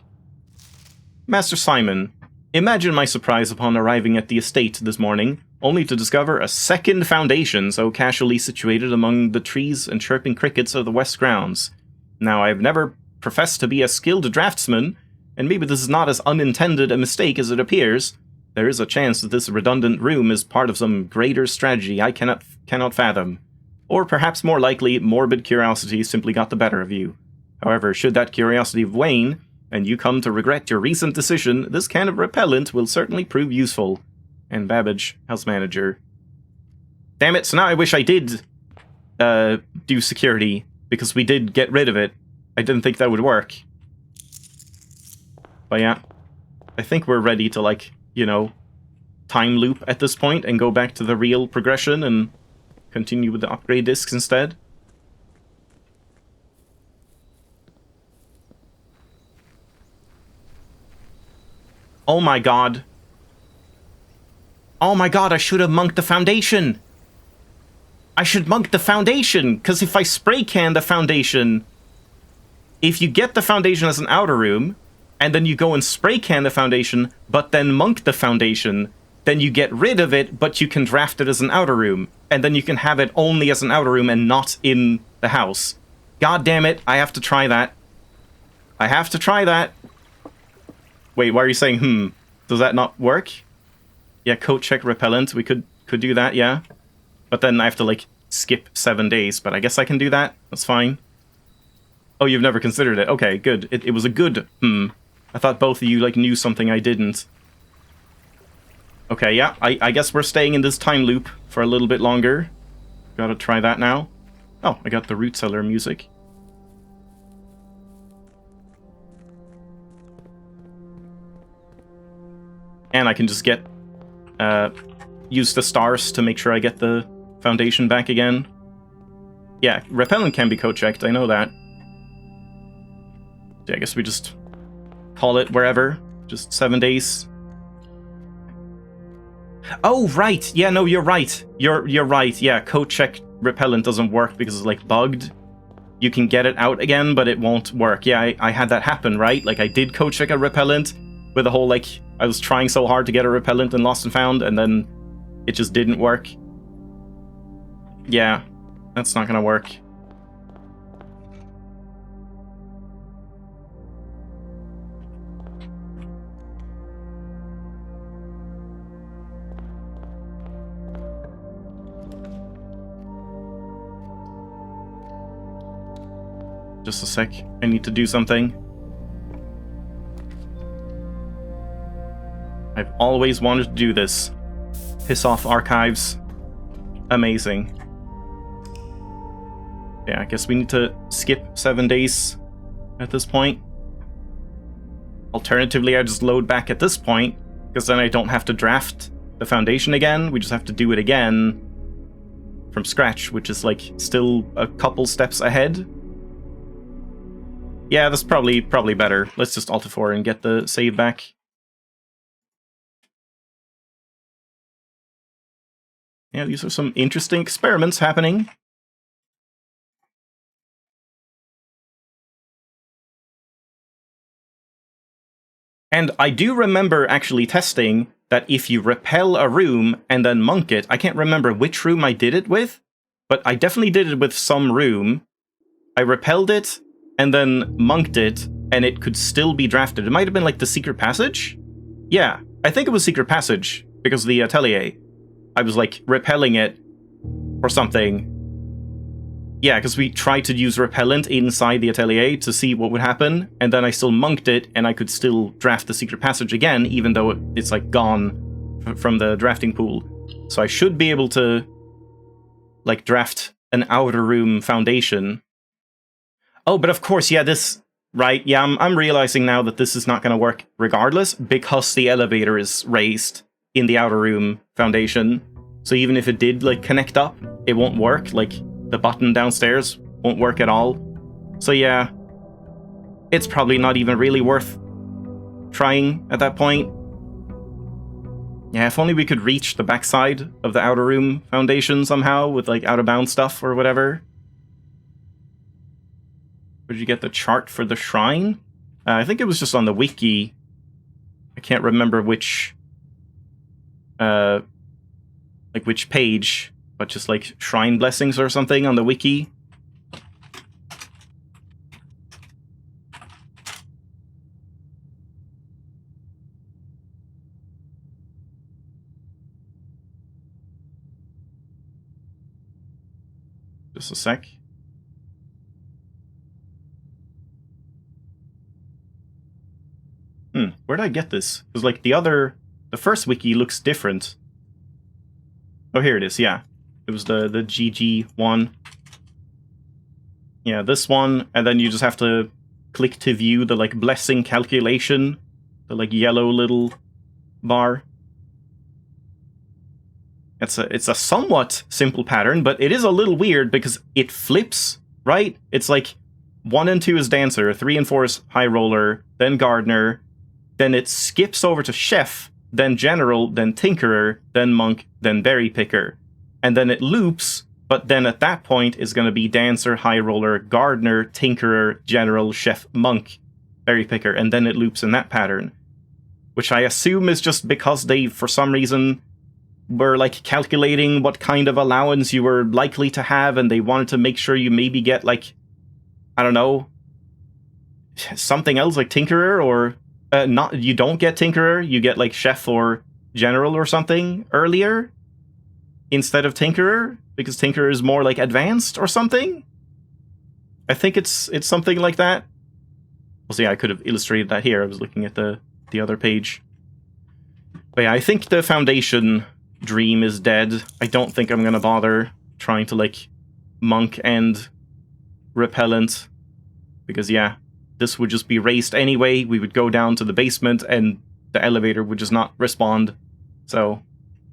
Master Simon, imagine my surprise upon arriving at the estate this morning, only to discover a second foundation so casually situated among the trees and chirping crickets of the west grounds. Now, I've never professed to be a skilled draftsman, and maybe this is not as unintended a mistake as it appears. There is a chance that this redundant room is part of some greater strategy I cannot fathom. Or perhaps more likely, morbid curiosity simply got the better of you. However, should that curiosity wane, and you come to regret your recent decision, this can of repellent will certainly prove useful. And Babbage, house manager. Damn it, so now I wish I did do security, because we did get rid of it. I didn't think that would work. But yeah, I think we're ready to, like, you know, time loop at this point and go back to the real progression and continue with the upgrade discs instead. Oh my god. Oh my god, I should have monked the foundation! I should monk the foundation, because if I spray can the foundation... If you get the foundation as an outer room, and then you go and spray can the foundation, but then monk the foundation, then you get rid of it, but you can draft it as an outer room, and then you can have it only as an outer room and not in the house. God damn it, I have to try that. I have to try that. Wait, why are you saying, does that not work? Yeah, coat check repellent, we could do that, yeah. But then I have to, like, skip 7 days, but I guess I can do that. That's fine. Oh, you've never considered it. Okay, good. It was a good I thought both of you, like, knew something I didn't. Okay, yeah, I guess we're staying in this time loop for a little bit longer. Gotta try that now. Oh, I got the root cellar music. And I can just get... use the stars to make sure I get the foundation back again. Yeah, repellent can be coat-checked, I know that. Yeah, I guess we just call it wherever. Just 7 days. Oh, right! Yeah, no, you're right. You're right. Yeah, coat-check repellent doesn't work because it's, like, bugged. You can get it out again, but it won't work. Yeah, I had that happen, right? Like, I did coat-check a repellent with a whole, like... I was trying so hard to get a repellent in Lost and Found, and then it just didn't work. Yeah, that's not gonna work. Just a sec, I need to do something. I've always wanted to do this. Piss off archives. Amazing. Yeah, I guess we need to skip 7 days at this point. Alternatively, I just load back at this point, because then I don't have to draft the foundation again. We just have to do it again from scratch, which is, like, still a couple steps ahead. Yeah, that's probably better. Let's just Alt-F4 and get the save back. Yeah, these are some interesting experiments happening. And I do remember actually testing that if you repel a room and then monk it, I can't remember which room I did it with, but I definitely did it with some room. I repelled it and then monked it, and it could still be drafted. It might have been like the Secret Passage? Yeah, I think it was Secret Passage, because of the Atelier. I was, like, repelling it or something. Yeah, because we tried to use repellent inside the atelier to see what would happen, and then I still monked it, and I could still draft the secret passage again, even though it's like gone from the drafting pool. So I should be able to like draft an outer room foundation. Oh, but of course, yeah, this... Right, yeah, I'm realizing now that this is not going to work regardless, because the elevator is raised in the outer room foundation. So even if it did, like, connect up, it won't work. Like, the button downstairs won't work at all. So yeah, it's probably not even really worth trying at that point. Yeah, if only we could reach the backside of the outer room foundation somehow with, like, out-of-bounds stuff or whatever. Where did you get the chart for the shrine? I think it was just on the wiki. I can't remember which... like, which page, but just, like, shrine blessings or something on the wiki. Just a sec. Where did I get this? Because, like, the first wiki looks different. Oh, here it is, yeah. It was the GG one. Yeah, this one, and then you just have to click to view the, like, blessing calculation. The, like, yellow little bar. It's a somewhat simple pattern, but it is a little weird because it flips, right? It's like 1 and 2 is Dancer, 3 and 4 is High Roller, then Gardener, then it skips over to Chef, then General, then Tinkerer, then Monk, then Berry Picker. And then it loops, but then at that point is going to be Dancer, High Roller, Gardener, Tinkerer, General, Chef, Monk, Berry Picker, and then it loops in that pattern. Which I assume is just because they, for some reason, were like calculating what kind of allowance you were likely to have, and they wanted to make sure you maybe get, like, I don't know, something else like Tinkerer, or not, you don't get Tinkerer, you get like Chef or General or something earlier instead of Tinkerer, because Tinkerer is more like advanced or something. I think it's something like that. Well, see, I could have illustrated that here. I was looking at the other page. But yeah, I think the Foundation dream is dead. I don't think I'm gonna bother trying to, like, monk and repellent, because yeah, this would just be raced anyway. We would go down to the basement and the elevator would just not respond. So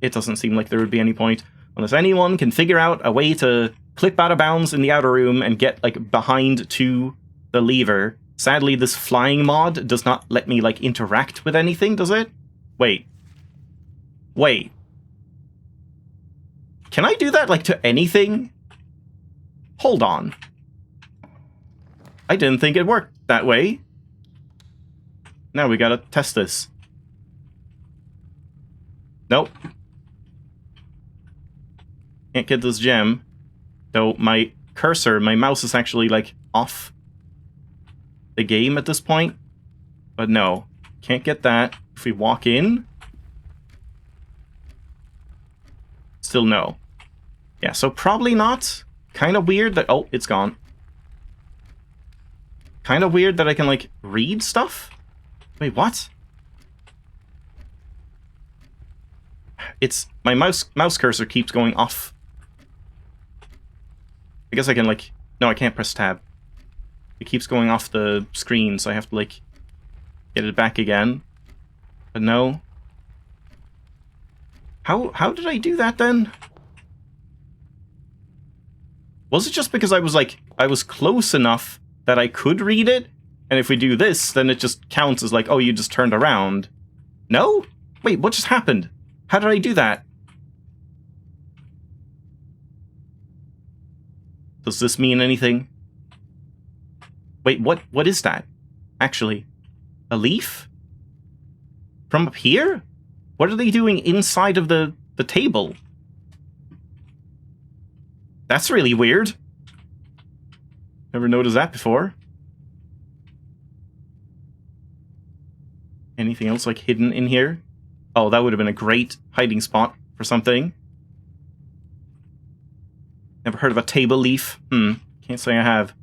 it doesn't seem like there would be any point, unless anyone can figure out a way to clip out of bounds in the outer room and get, like, behind to the lever. Sadly, this flying mod does not let me, like, interact with anything, does it? Wait. Can I do that, like, to anything? Hold on. I didn't think it worked that way. Now we gotta test this. Nope. Can't get this gem. Though my cursor, my mouse is actually, like, off the game at this point. But no. Can't get that. If we walk in... Still no. Yeah, so probably not. Kind of weird that... Oh, it's gone. Kind of weird that I can, like, read stuff? Wait, what? It's... My mouse cursor keeps going off. I guess I can, like... No, I can't press tab. It keeps going off the screen, so I have to, like, get it back again. But no. How did I do that, then? Was it just because I was, like... I was close enough that I could read it? And if we do this, then it just counts as, like, oh, you just turned around. No? Wait, what just happened? How did I do that? Does this mean anything? Wait, what is that? Actually, a leaf? From up here? What are they doing inside of the table? That's really weird. Never noticed that before. Anything else, like, hidden in here? Oh, that would have been a great hiding spot for something. Never heard of a table leaf? Can't say I have.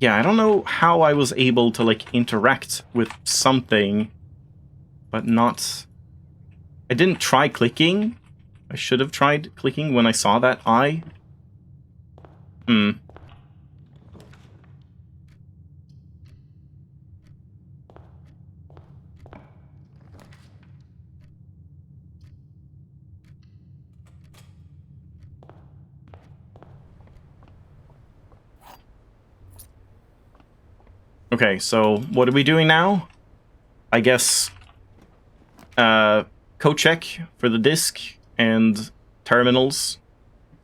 Yeah, I don't know how I was able to, like, interact with something, but not... I didn't try clicking. I should have tried clicking when I saw that eye. Okay, so what are we doing now? I guess code check for the disk and terminals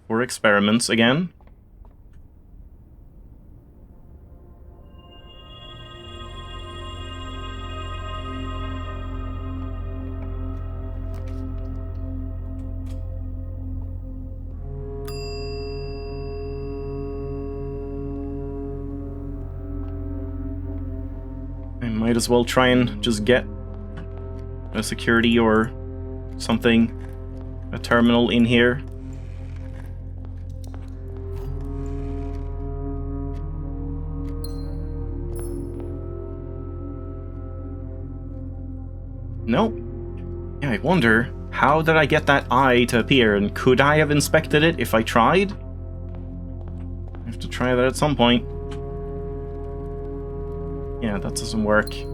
for experiments again. Might as well try and just get a security or something, a terminal in here. Nope. Yeah, I wonder, how did I get that eye to appear, and could I have inspected it if I tried? I have to try that at some point. Yeah, that doesn't work. Do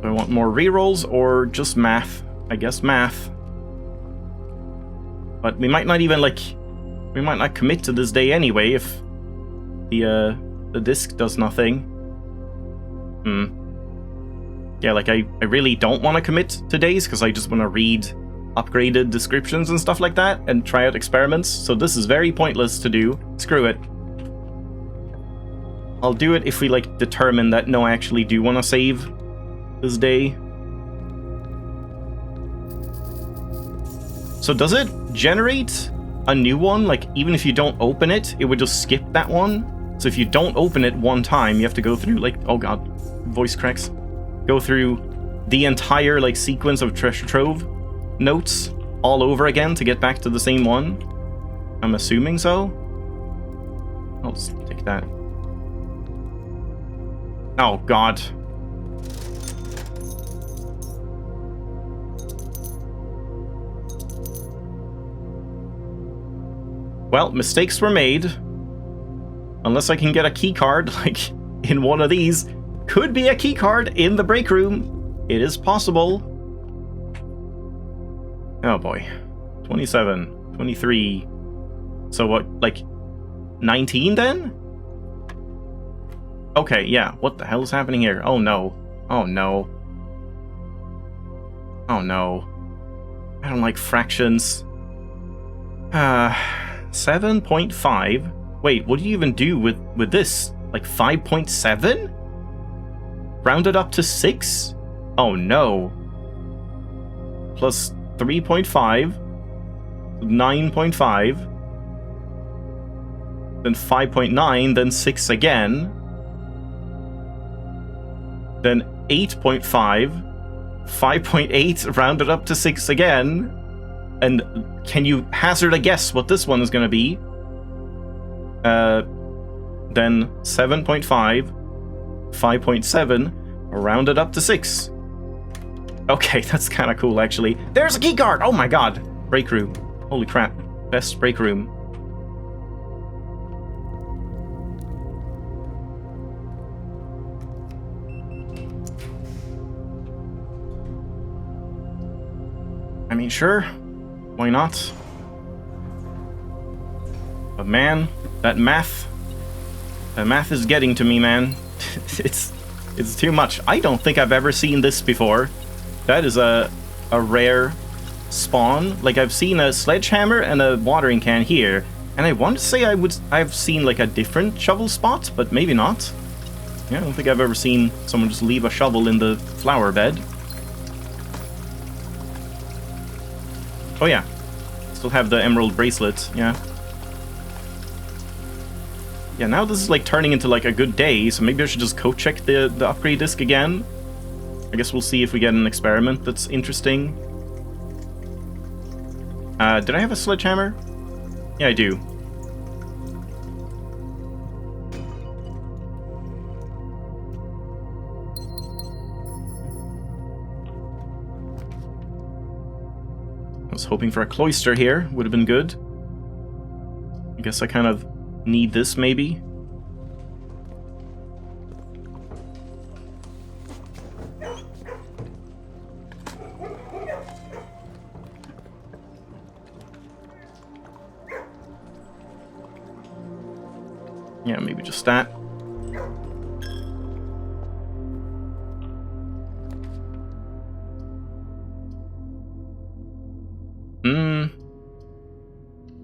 I want more rerolls or just math? I guess math. But we might not even, like... We might not commit to this day anyway if the disk does nothing. Yeah, like I really don't want to commit to days because I just want to read upgraded descriptions and stuff like that and try out experiments. So this is very pointless to do. Screw it. I'll do it if we like determine that no, I actually do want to save this day. So does it generate a new one? Like, even if you don't open it, it would just skip that one? So if you don't open it one time, you have to go through, like, oh god, voice cracks. Go through the entire, like, sequence of treasure trove notes all over again to get back to the same one? I'm assuming so? I'll just take that. Oh god. Well, mistakes were made. Unless I can get a key card, like, in one of these. Could be a key card in the break room. It is possible. Oh boy. 27, 23. So what, like, 19 then? Okay, yeah. What the hell is happening here? Oh no. Oh no. Oh no. I don't like fractions. 7.5? Wait, what do you even do with this? Like 5.7? Rounded up to 6? Oh no. Plus 3.5. 9.5. Then 5.9, then 6 again. Then 8.5. 5.8 rounded up to 6 again. And can you hazard a guess what this one is going to be? Then 7.5, 5.7, rounded up to 6. Okay, that's kind of cool, actually. There's a keycard! Oh my god! Break room. Holy crap. Best break room. I mean, sure. Why not? But man, that math is getting to me, man. It's too much. I don't think I've ever seen this before. That is a rare spawn. Like, I've seen a sledgehammer and a watering can here, and I want to say I've seen like a different shovel spot, but maybe not. Yeah, I don't think I've ever seen someone just leave a shovel in the flower bed. Oh yeah. Still have the emerald bracelet, yeah. Yeah, now this is like turning into like a good day, so maybe I should just code check the upgrade disc again. I guess we'll see if we get an experiment that's interesting. Did I have a sledgehammer? Yeah, I do. I was hoping for a cloister here, would have been good. I guess I kind of need this, maybe. Yeah, maybe just that.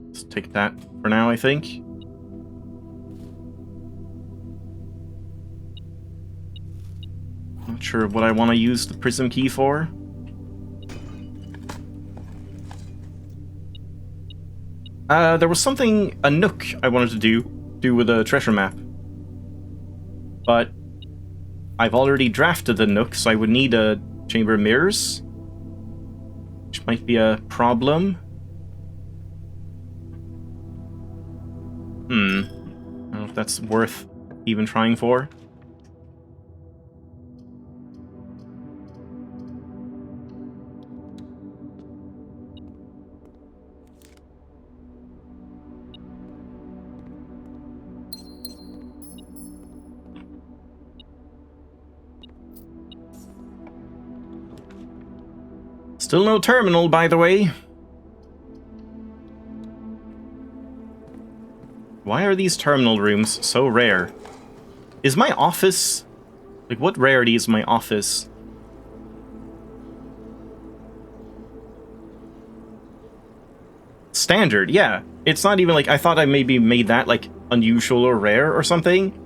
Let's take that for now, I think. Not sure what I want to use the prism key for. There was something, a nook I wanted to do with a treasure map. But I've already drafted the nook, so I would need a chamber of mirrors, which might be a problem. I don't know if that's worth even trying for. Still no terminal, by the way. Why are these terminal rooms so rare? Is my office... Like, what rarity is my office? Standard, yeah. It's not even like... I thought I maybe made that, like, unusual or rare or something.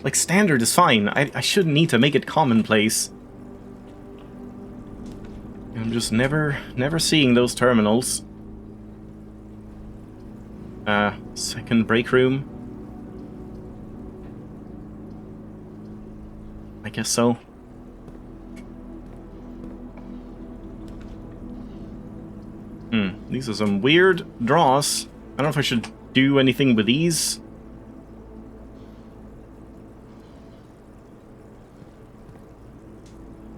Like, standard is fine. I shouldn't need to make it commonplace. I'm just never seeing those terminals. Second break room. I guess so. These are some weird draws. I don't know if I should do anything with these.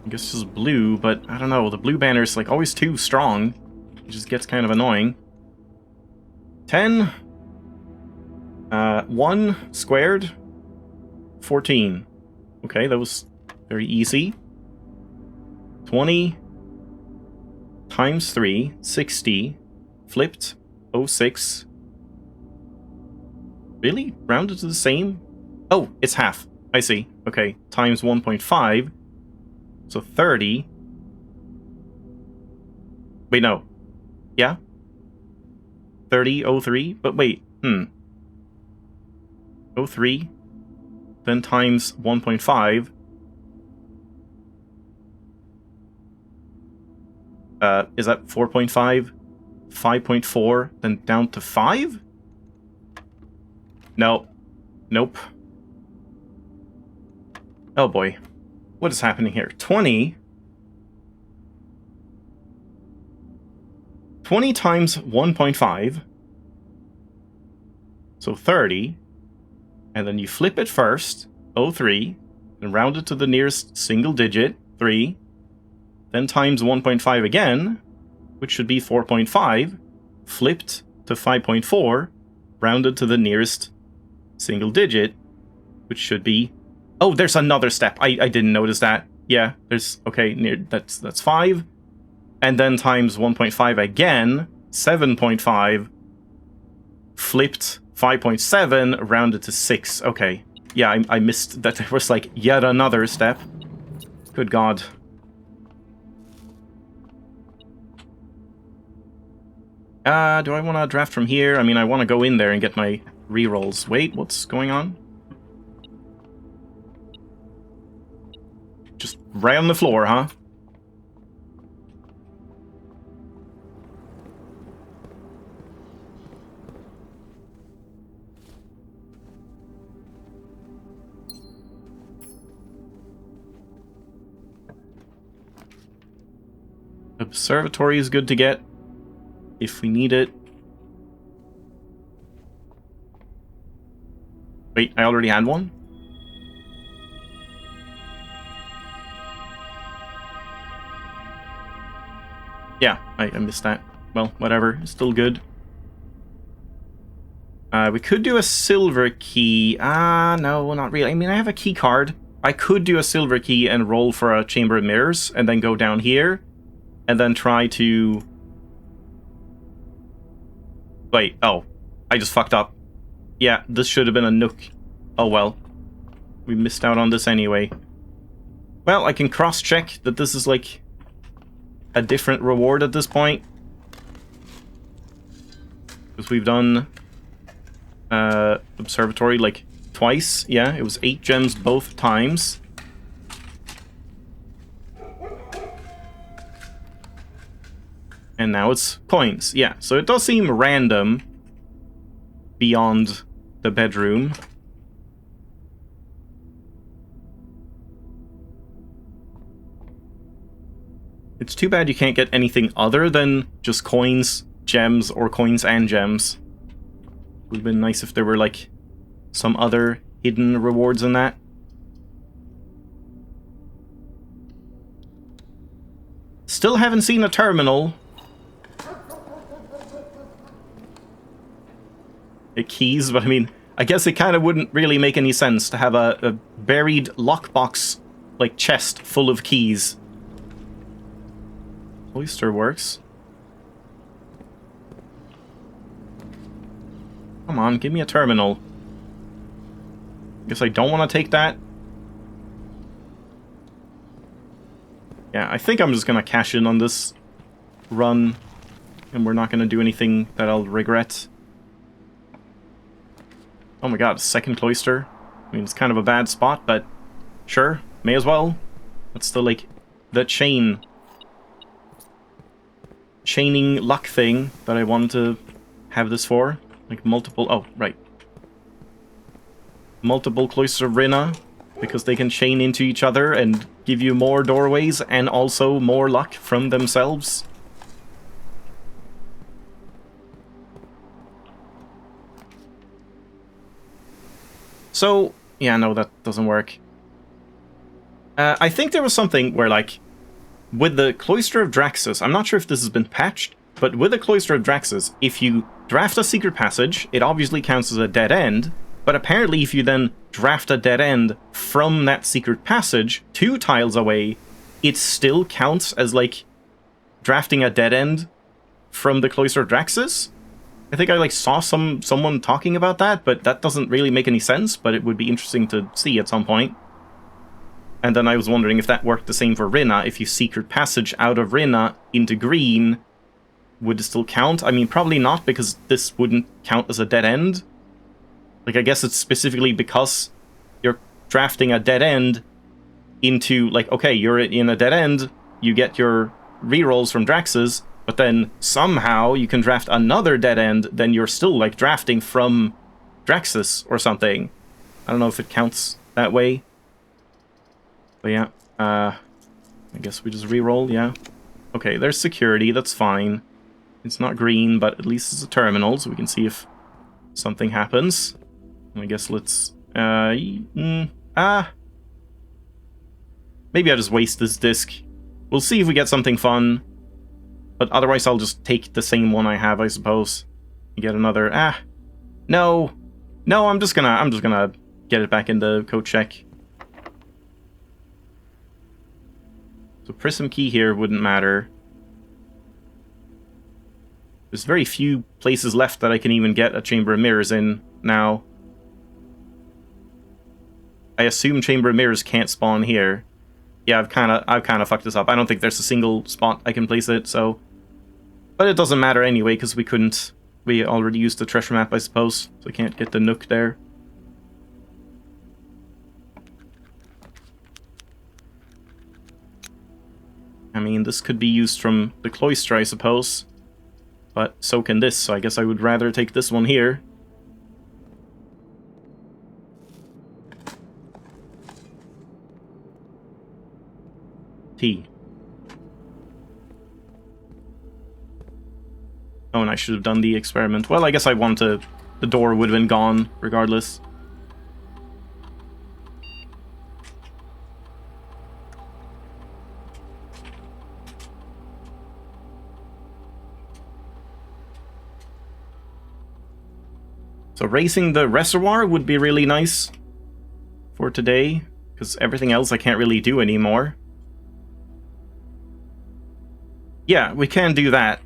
I guess this is blue, but I don't know. The blue banner is like always too strong. It just gets kind of annoying. 10. 1 squared. 14. Okay, that was very easy. 20 times 3. 60. Flipped. 06. Really? Rounded to the same? Oh, it's half. I see. Okay. Times 1.5. So 30. Wait, no. Yeah? 30, 03? But wait, 03. Then times 1.5. Is that 4.5? 5.4, then down to 5? No. Nope. Oh boy. What is happening here? 20 times 1.5. So 30. And then you flip it first, 03, and round it to the nearest single digit, 3. Then times 1.5 again, which should be 4.5, flipped to 5.4, rounded to the nearest single digit, which should be... Oh, there's another step. I didn't notice that. Yeah, there's... Okay, that's 5. And then times 1.5 again, 7.5, flipped 5.7, rounded to 6. Okay. Yeah, I missed that. There was like yet another step. Good God. Do I want to draft from here? I mean, I want to go in there and get my rerolls. Wait, what's going on? Just right on the floor, huh? Observatory is good to get if we need it. Wait, I already had one? Yeah, I missed that. Well, whatever. It's still good. We could do a silver key. No, not really. I mean, I have a key card. I could do a silver key and roll for a Chamber of Mirrors, and then go down here, and then try to... Wait, oh. I just fucked up. Yeah, this should have been a nook. Oh well. We missed out on this anyway. Well, I can cross-check that this is, like, a different reward at this point. Because we've done... Observatory, like, twice. Yeah, it was 8 gems both times. And now it's coins. Yeah, so it does seem random beyond the bedroom. It's too bad you can't get anything other than just coins, gems, or coins and gems. Would have been nice if there were, like, some other hidden rewards in that. Still haven't seen a terminal. Keys, but I mean, I guess it kind of wouldn't really make any sense to have a buried lockbox, like, chest full of keys. Oyster works. Come on, give me a terminal. Guess I don't want to take that. Yeah, I think I'm just going to cash in on this run, and we're not going to do anything that I'll regret. Oh my god, second cloister. I mean, it's kind of a bad spot, but sure, may as well. That's the, like, the chaining luck thing that I wanted to have this for. Like, multiple... Oh, right. Multiple cloister Rinna, because they can chain into each other and give you more doorways and also more luck from themselves. So, yeah, no, that doesn't work. I think there was something where, like, with the Cloister of Draxus, I'm not sure if this has been patched, but with the Cloister of Draxus, if you draft a secret passage, it obviously counts as a dead end, but apparently if you then draft a dead end from that secret passage 2 tiles away, it still counts as, like, drafting a dead end from the Cloister of Draxus. I think I, like, saw someone talking about that, but that doesn't really make any sense, but it would be interesting to see at some point. And then I was wondering if that worked the same for Rinna. If you secret passage out of Rinna into green, would it still count? I mean, probably not, because this wouldn't count as a dead end. Like, I guess it's specifically because you're drafting a dead end into, like, okay, you're in a dead end, you get your rerolls from Draxus, but then somehow you can draft another dead end, then you're still, like, drafting from Draxus or something. I don't know if it counts that way. But yeah, I guess we just reroll, yeah. Okay, there's security, that's fine. It's not green, but at least it's a terminal, so we can see if something happens. I guess let's... Maybe I just waste this disc. We'll see if we get something fun. But otherwise I'll just take the same one I have, I suppose. Get another... No! No, I'm just gonna get it back into code check. So Prism Key here wouldn't matter. There's very few places left that I can even get a Chamber of Mirrors in now. I assume Chamber of Mirrors can't spawn here. Yeah, I've kind of fucked this up. I don't think there's a single spot I can place it, so... But it doesn't matter anyway, because we couldn't... We already used the treasure map, I suppose, so I can't get the nook there. I mean, this could be used from the cloister, I suppose. But so can this, so I guess I would rather take this one here. T. Oh, and I should have done the experiment. Well, I guess I want to... The door would have been gone, regardless. So racing the reservoir would be really nice for today, because everything else I can't really do anymore. Yeah, we can do that.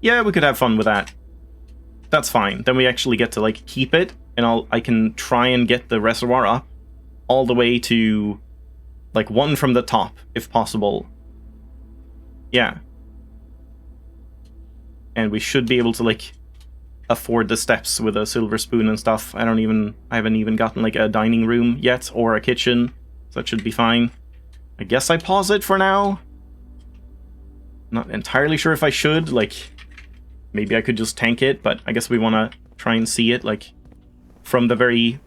Yeah, we could have fun with that. That's fine. Then we actually get to, like, keep it, and I can try and get the reservoir up all the way to, like, one from the top, if possible. Yeah. And we should be able to, like, afford the steps with a silver spoon and stuff. I haven't even gotten, like, a dining room yet, or a kitchen, so that should be fine. I guess I pause it for now. Not entirely sure if I should, like, maybe I could just tank it, but I guess we want to try and see it, like, from the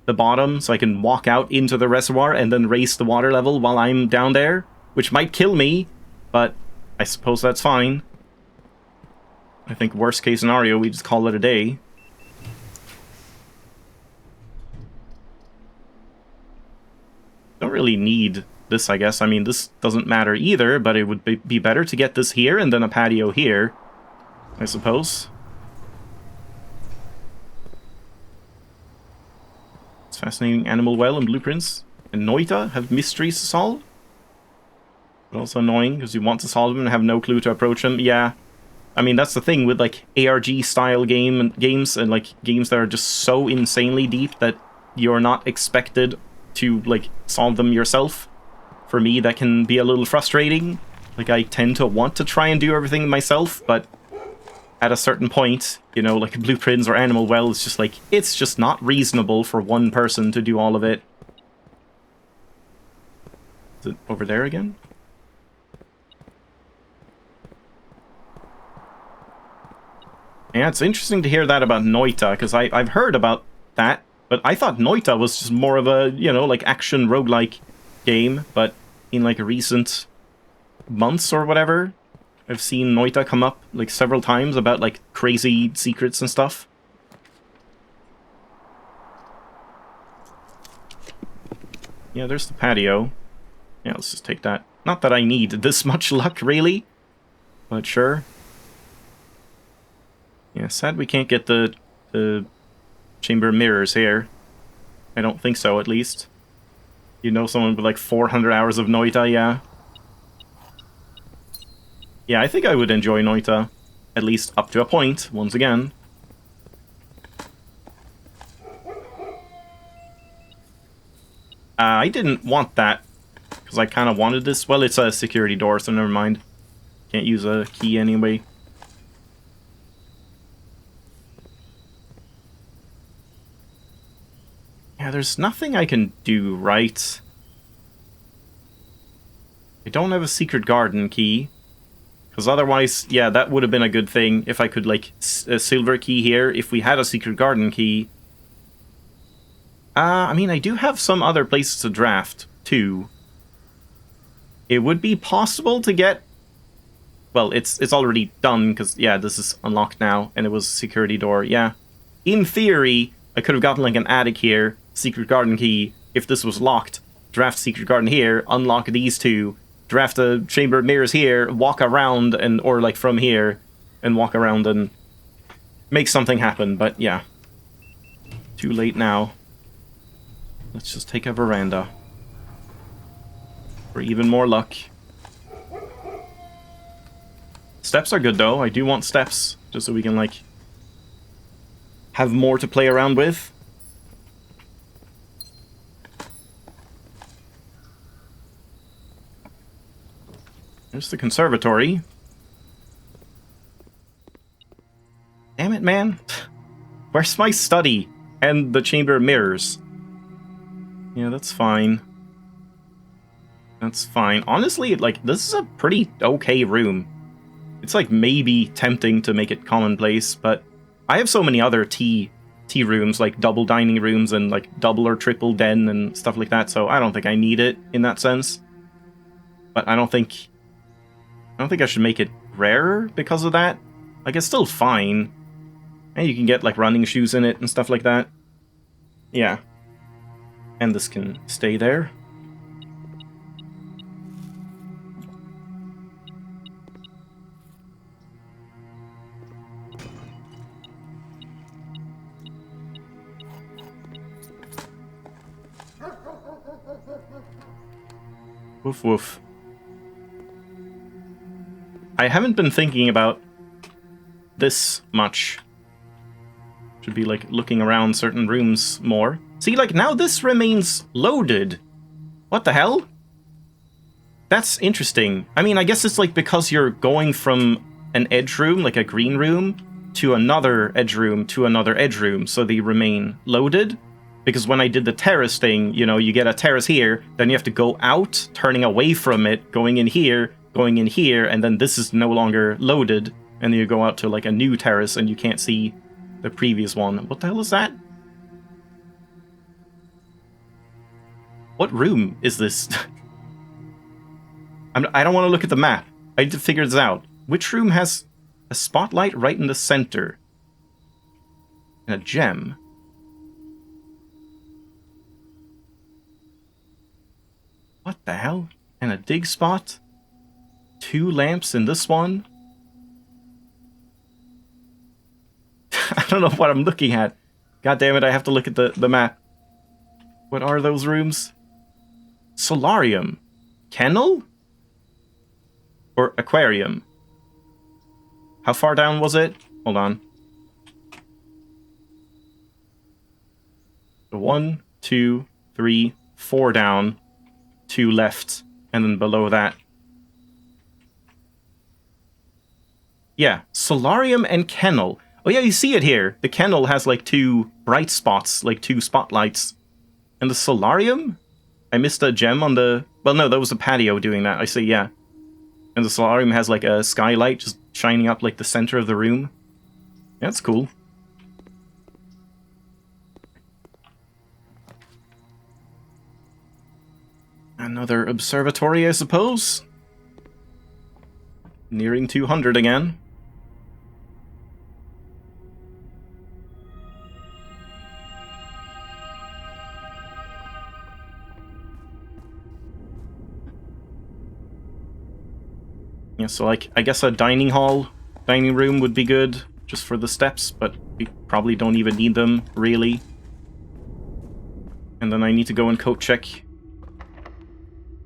bottom, so I can walk out into the reservoir and then raise the water level while I'm down there, which might kill me, but I suppose that's fine. I think worst case scenario, we just call it a day. Don't really need this, I guess. I mean, this doesn't matter either, but it would be better to get this here and then a patio here, I suppose. It's fascinating. Animal well and blueprints. And Noita have mysteries to solve. But also annoying, because you want to solve them and have no clue to approach them. Yeah. I mean, that's the thing with, like, ARG-style games and, like, games that are just so insanely deep that you're not expected to, like, solve them yourself. For me, that can be a little frustrating. Like, I tend to want to try and do everything myself, but at a certain point, you know, like Blueprints or Animal Well, it's just like, it's just not reasonable for one person to do all of it. Is it over there again? Yeah, it's interesting to hear that about Noita, because I've heard about that, but I thought Noita was just more of a, you know, like, action roguelike game, but in, like, recent months or whatever, I've seen Noita come up, like, several times about, like, crazy secrets and stuff. Yeah, there's the patio. Yeah, let's just take that. Not that I need this much luck, really, but sure. Yeah, sad we can't get the chamber mirrors here. I don't think so, at least. You know someone with, like, 400 hours of Noita, yeah. Yeah, I think I would enjoy Noita. At least up to a point, once again. I didn't want that, because I kind of wanted this. Well, it's a security door, so never mind. Can't use a key anyway. Yeah, there's nothing I can do, right? I don't have a secret garden key. Because otherwise, yeah, that would have been a good thing if I could, like, a silver key here, if we had a secret garden key. I mean, I do have some other places to draft, too. It would be possible to get... Well, it's already done, because, yeah, this is unlocked now, and it was a security door, yeah. In theory, I could have gotten, like, an attic here, secret garden key, if this was locked. Draft secret garden here, unlock these two, draft a chamber of mirrors here, walk around, or, like, from here, and walk around and make something happen, but, yeah. Too late now. Let's just take a veranda. For even more luck. Steps are good, though. I do want steps, just so we can, like, have more to play around with. There's the conservatory. Damn it, man. Where's my study? And the chamber of mirrors? Yeah, that's fine. That's fine. Honestly, like, this is a pretty okay room. It's, like, maybe tempting to make it commonplace, but I have so many other tea rooms, like double dining rooms and, like, double or triple den and stuff like that, so I don't think I need it in that sense. But I don't think I should make it rarer because of that. Like, it's still fine. And you can get, like, running shoes in it and stuff like that. Yeah. And this can stay there. Woof woof. I haven't been thinking about this much. Should be, like, looking around certain rooms more. See, like, now this remains loaded. What the hell? That's interesting. I mean, I guess it's, like, because you're going from an edge room, like a green room, to another edge room, to another edge room, so they remain loaded. Because when I did the terrace thing, you know, you get a terrace here, then you have to go out, turning away from it, going in here, and then this is no longer loaded, and then you go out to, like, a new terrace, and you can't see the previous one. What the hell is that? What room is this? I don't want to look at the map. I need to figure this out. Which room has a spotlight right in the center? And a gem. What the hell? And a dig spot? 2 lamps in this one? I don't know what I'm looking at. God damn it, I have to look at the map. What are those rooms? Solarium. Kennel? Or aquarium? How far down was it? Hold on. 1, 2, 3, 4 down. 2 left, and then below that. Yeah, solarium and kennel. Oh yeah, you see it here. The kennel has like 2 bright spots, like 2 spotlights. And the solarium? I missed a gem on the... Well, no, that was the patio doing that. I see, yeah. And the solarium has like a skylight just shining up like the center of the room. Yeah, that's cool. Another observatory, I suppose. Nearing 200 again. Yeah, so like, I guess a dining room would be good, just for the steps, but we probably don't even need them, really. And then I need to go and coat check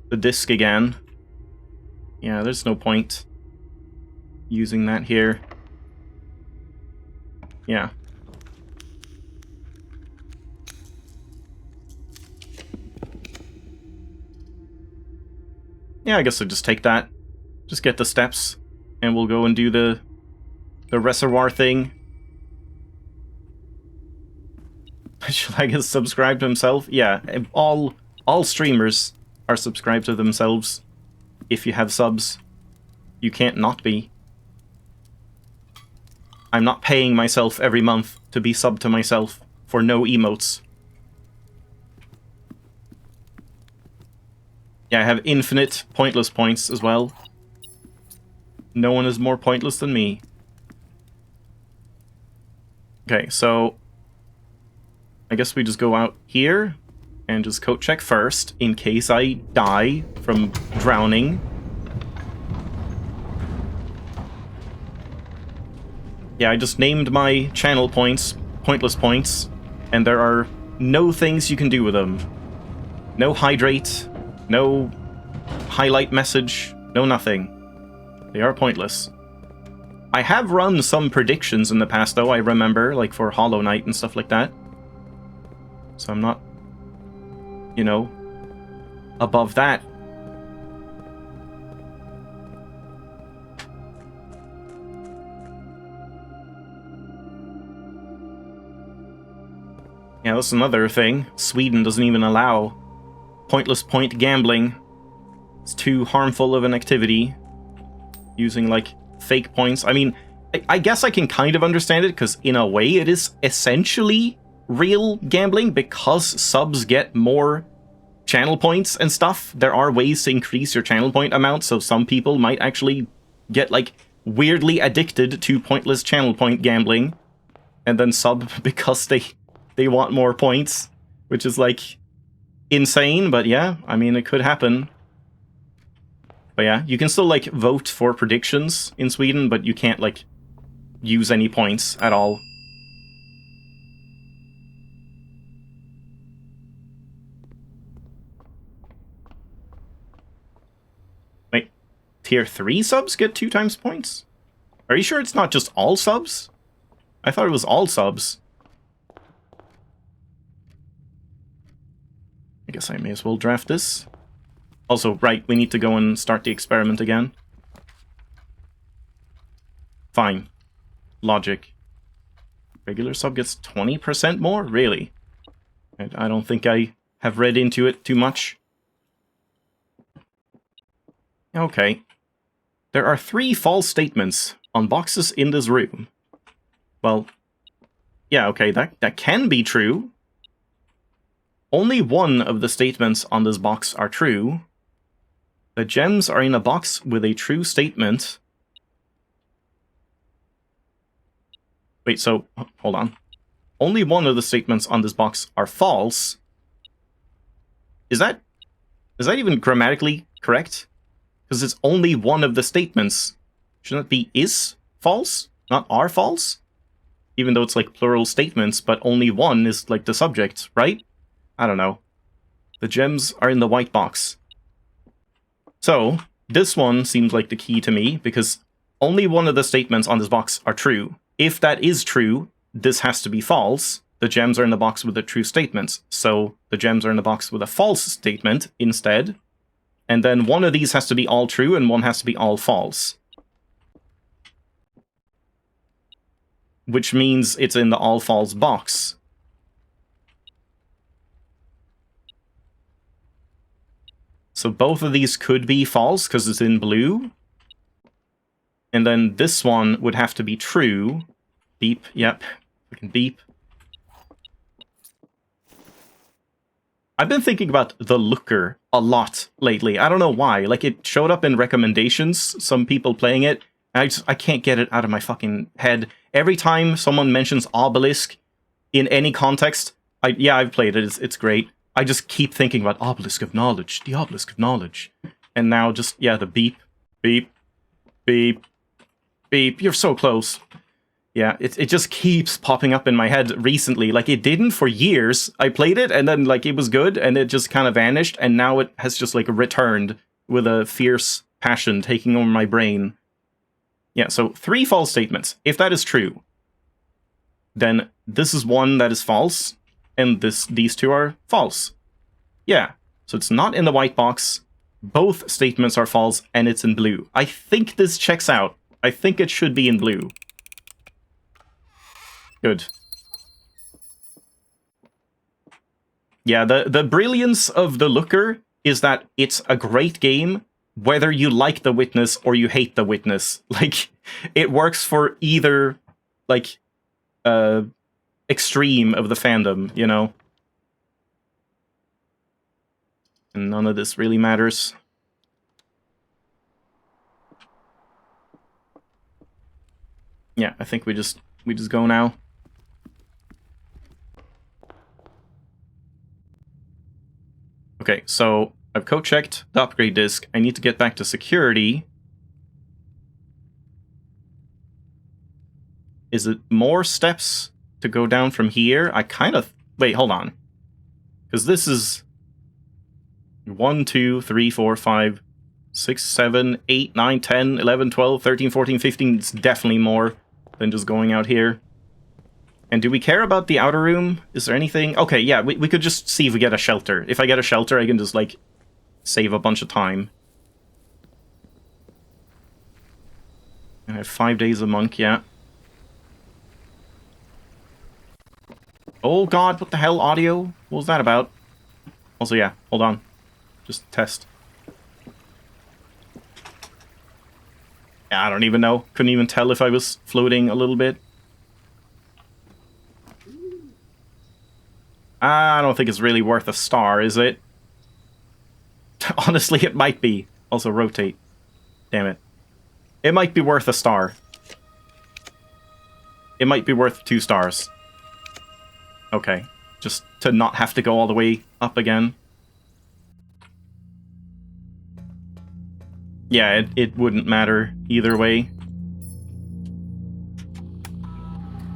the disc again. Yeah, there's no point using that here. Yeah. Yeah, I guess I'll just take that. Just get the steps, and we'll go and do the reservoir thing. Should I guess subscribe to himself? Yeah, all streamers are subscribed to themselves. If you have subs, you can't not be. I'm not paying myself every month to be subbed to myself for no emotes. Yeah, I have infinite pointless points as well. No one is more pointless than me. Okay, so I guess we just go out here and just coat check first in case I die from drowning. Yeah, I just named my channel points pointless points, and there are no things you can do with them. No hydrate, no highlight message, no nothing. They are pointless. I have run some predictions in the past, though, I remember, like for Hollow Knight and stuff like that. So I'm not, you know, above that. Yeah, that's another thing. Sweden doesn't even allow pointless point gambling. It's too harmful of an activity. Using, like, fake points. I mean, I guess I can kind of understand it, because in a way it is essentially real gambling, because subs get more channel points and stuff. There are ways to increase your channel point amount, so some people might actually get, like, weirdly addicted to pointless channel point gambling and then sub because they want more points, which is like insane, but yeah, I mean, it could happen. But yeah, you can still like vote for predictions in Sweden, but you can't like use any points at all. Wait, tier 3 subs get 2 times points? Are you sure it's not just all subs? I thought it was all subs. I guess I may as well draft this. Also, right, we need to go and start the experiment again. Fine. Logic. Regular sub gets 20% more? Really? I don't think I have read into it too much. Okay. There are 3 false statements on boxes in this room. Well, yeah, okay, that can be true. Only one of the statements on this box are true. The gems are in a box with a true statement. Wait, so, hold on. Only one of the statements on this box are false. Is that even grammatically correct? Because it's only one of the statements. Shouldn't it be is false, not are false? Even though it's like plural statements, but only one is like the subject, right? I don't know. The gems are in the white box. So, this one seems like the key to me, because only one of the statements on this box are true. If that is true, this has to be false. The gems are in the box with the true statements. So, the gems are in the box with a false statement instead. And then one of these has to be all true, and one has to be all false. Which means it's in the all false box. So both of these could be false, because it's in blue. And then this one would have to be true. Beep, yep. We can beep. I've been thinking about The Looker a lot lately. I don't know why. Like, it showed up in recommendations, some people playing it. I can't get it out of my fucking head. Every time someone mentions Obelisk in any context, I've played it, it's great. I just keep thinking about Obelisk of Knowledge, the Obelisk of Knowledge. And now just, yeah, the beep, beep, beep, beep. You're so close. Yeah, it just keeps popping up in my head recently. Like, it didn't for years. I played it, and then, like, it was good, and it just kind of vanished, and now it has just, like, returned with a fierce passion taking over my brain. Yeah, so 3 false statements. If that is true, then this is one that is false, and these 2 are false. Yeah, so it's not in the white box, both statements are false, and it's in blue. I think this checks out. I think it should be in blue. Good. Yeah, the brilliance of The Looker is that it's a great game, whether you like The Witness or you hate The Witness. Like, it works for either, like, extreme of the fandom, you know? And none of this really matters. Yeah, I think we just go now. Okay, so I've code-checked the upgrade disk. I need to get back to security. Is it more steps to go down from here? I kind of... Wait, hold on. Because this is 1, 2, 3, 4, 5, 6, 7, 8, 9, 10, 11, 12, 13, 14, 15. It's definitely more than just going out here. And do we care about the outer room? Is there anything? Okay, yeah, we could just see if we get a shelter. If I get a shelter, I can just, like, save a bunch of time. I have 5 days a monk, yeah. Oh god, what the hell, audio? What was that about? Also, yeah, hold on. Just test. Yeah, I don't even know. Couldn't even tell if I was floating a little bit. I don't think it's really worth a star, is it? Honestly, it might be. Also, rotate. Damn it. It might be worth a star. It might be worth 2 stars. Okay. Just to not have to go all the way up again. Yeah, it wouldn't matter either way.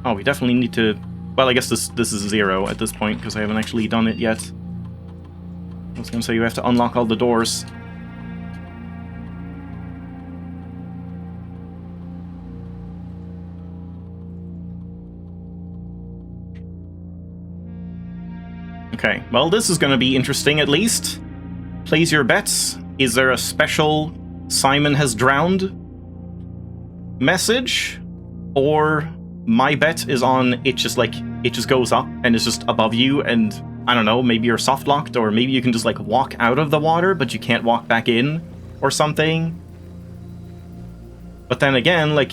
Oh, we definitely need to... Well, I guess this is 0 at this point, because I haven't actually done it yet. I was going to say you have to unlock all the doors. Okay, well, this is going to be interesting at least. Place your bets. Is there a special Simon has drowned message? Or my bet is on it just goes up and it's just above you, and I don't know, maybe you're soft locked, or maybe you can just like walk out of the water but you can't walk back in or something. But then again, like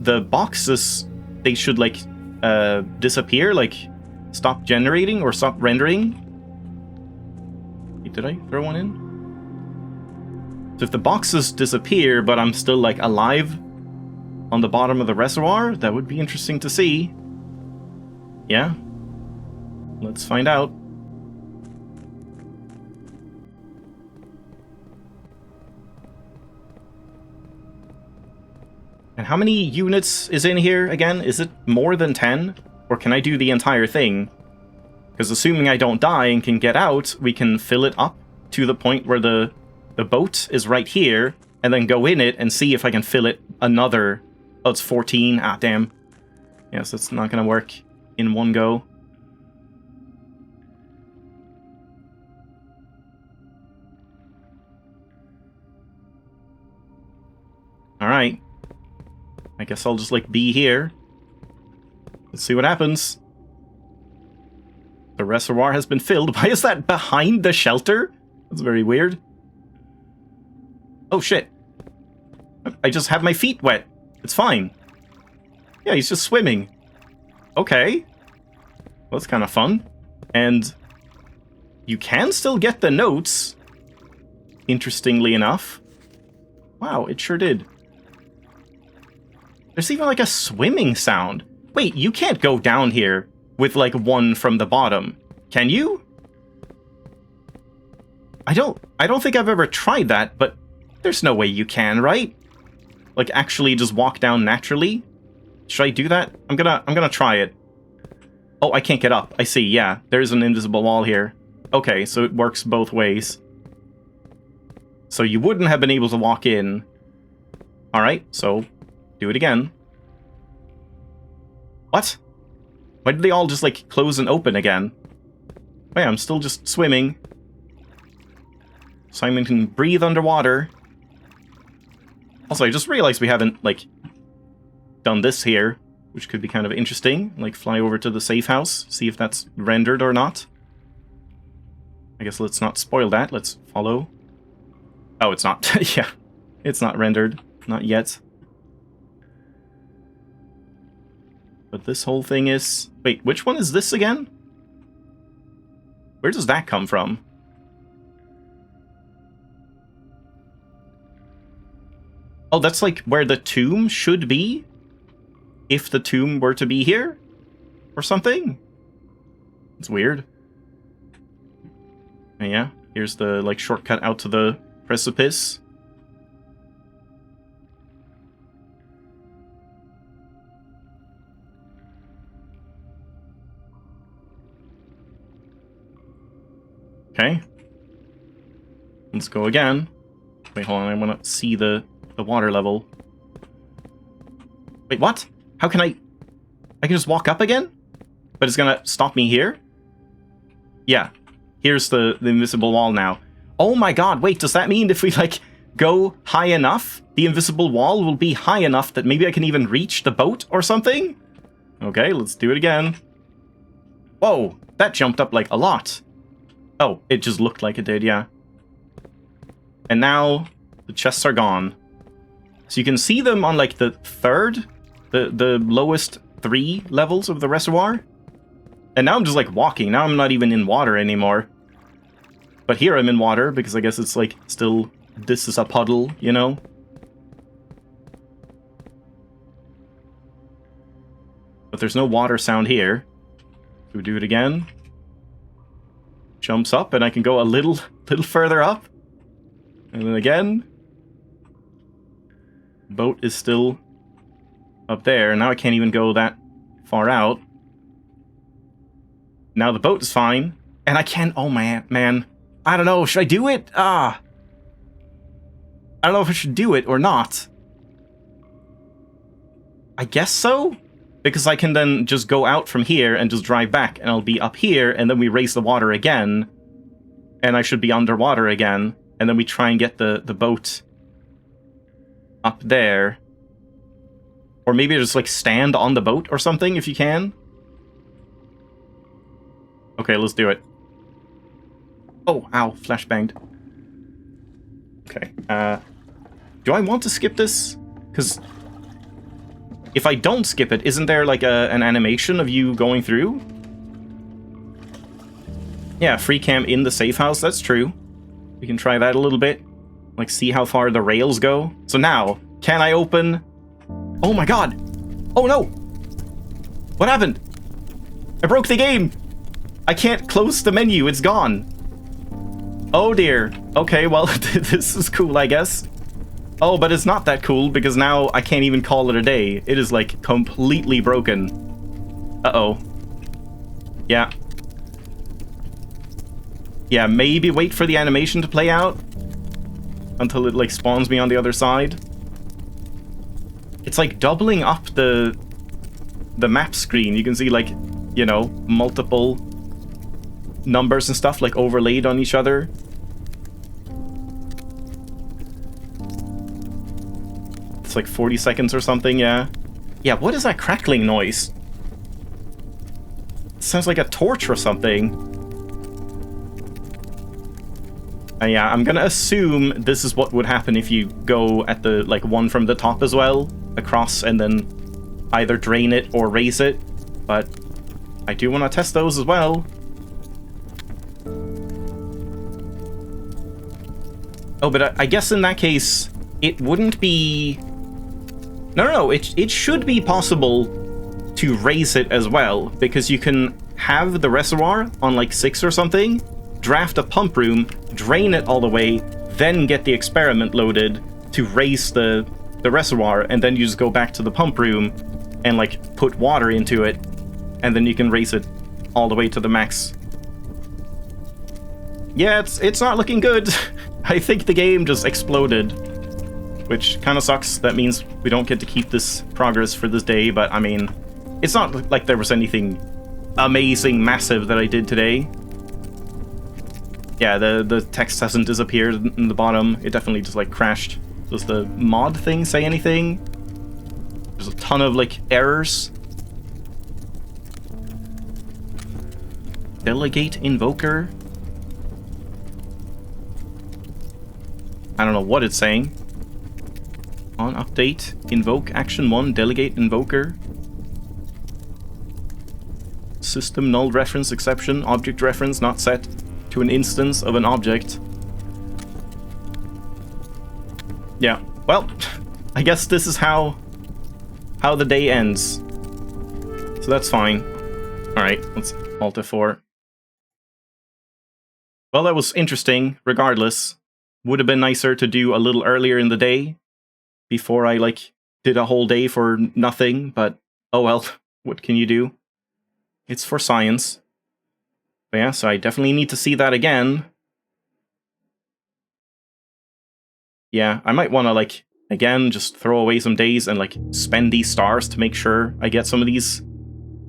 the boxes, they should like disappear, like stop generating or stop rendering. Wait, did I throw one in? So if the boxes disappear but I'm still like alive on the bottom of the reservoir, that would be interesting to see. Yeah? Let's find out. And how many units is in here again? Is it more than 10? Or can I do the entire thing? Because assuming I don't die and can get out, we can fill it up to the point where the boat is right here, and then go in it and see if I can fill it another... Oh, it's 14. Ah, damn. Yes, that's not going to work in one go. Alright. I guess I'll just, like, be here. Let's see what happens. The reservoir has been filled. Why is that behind the shelter? That's very weird. Oh, shit. I just have my feet wet. It's fine. Yeah, he's just swimming. Okay. Well, that's kind of fun. And you can still get the notes. Interestingly enough. Wow, it sure did. There's even like a swimming sound. Wait, you can't go down here with like one from the bottom. Can you? I don't think I've ever tried that, but there's no way you can, right? Like actually just walk down naturally? Should I do that? I'm gonna try it. Oh, I can't get up. I see, yeah. There's an invisible wall here. Okay, so it works both ways. So you wouldn't have been able to walk in. Alright, so do it again. What? Why did they all just, like, close and open again? Oh yeah, I'm still just swimming. Simon can breathe underwater. Also, I just realized we haven't, like, done this here, which could be kind of interesting. Like, fly over to the safe house, see if that's rendered or not. I guess let's not spoil that. Let's follow. Oh, it's not. Yeah, it's not rendered. Not yet. But this whole thing is... Wait, which one is this again? Where does that come from? Oh, that's like where the tomb should be? If the tomb were to be here? Or something? It's weird. And yeah, here's the, like, shortcut out to the precipice. Okay. Let's go again. Wait, hold on, I want to see the water level. Wait, what? How can I can just walk up again? But it's gonna stop me here? Yeah. Here's the invisible wall now. Oh my god, wait, does that mean if we, like, go high enough, the invisible wall will be high enough that maybe I can even reach the boat or something? Okay, let's do it again. Whoa, that jumped up, like, a lot. Oh, it just looked like it did, yeah. And now the chests are gone. So you can see them on, like, the third, the lowest 3 levels of the reservoir. And now I'm just, like, walking. Now I'm not even in water anymore. But here I'm in water, because I guess it's, like, still, this is a puddle, you know? but there's no water sound here. So we do it again. Jumps up, and I can go a little further up. And then again. Boat is still up there. Now I can't even go that far out. Now the boat is fine. And I can't... Oh, man. I don't know. Should I do it? I don't know if I should do it or not. I guess so? Because I can then just go out from here and just drive back, and I'll be up here, and then we raise the water again, and I should be underwater again, and then we try and get the boat up there. Or maybe just, like, stand on the boat or something, if you can. Okay, let's do it. Oh, ow, flashbanged. Okay, do I want to skip this? Because if I don't skip it, isn't there, like, an animation of you going through? Yeah, free cam in the safe house, that's true. We can try that a little bit. Like, see how far the rails go. So now, can I open... Oh my god! Oh no! What happened? I broke the game! I can't close the menu, it's gone. Oh dear. Okay, well, this is cool, I guess. Oh, but it's not that cool, because now I can't even call it a day. It is, like, completely broken. Uh-oh. Yeah. Yeah, maybe wait for the animation to play out until it, like, spawns me on the other side. It's, like, doubling up the map screen. You can see, like, you know, multiple numbers and stuff, like, overlaid on each other. It's like 40 seconds or something, yeah. Yeah, what is that crackling noise? It sounds like a torch or something. Yeah, I'm gonna assume this is what would happen if you go at the, like, one from the top as well, across, and then either drain it or raise it. But I do want to test those as well. Oh, but I guess in that case, it wouldn't be... No, it should be possible to raise it as well, because you can have the reservoir on, like, 6 or something, draft a pump room, drain it all the way, then get the experiment loaded to raise the reservoir, and then you just go back to the pump room and, like, put water into it, and then you can raise it all the way to the max. Yeah, it's not looking good. I think the game just exploded, which kind of sucks. That means we don't get to keep this progress for this day, but I mean, it's not like there was anything amazing, massive that I did today. Yeah, the text hasn't disappeared in the bottom. It definitely just, like, crashed. Does the mod thing say anything? There's a ton of, like, errors. Delegate invoker? I don't know what it's saying. On update, invoke action 1, delegate invoker. System null reference exception, object reference not set to an instance of an object. Yeah, well, I guess this is how the day ends. So that's fine. Alright, let's Alt F4. Well, that was interesting, regardless. Would have been nicer to do a little earlier in the day, before I, like, did a whole day for nothing, but oh well, what can you do? It's for science. But yeah, so I definitely need to see that again. Yeah, I might want to, like, again, just throw away some days and, like, spend these stars to make sure I get some of these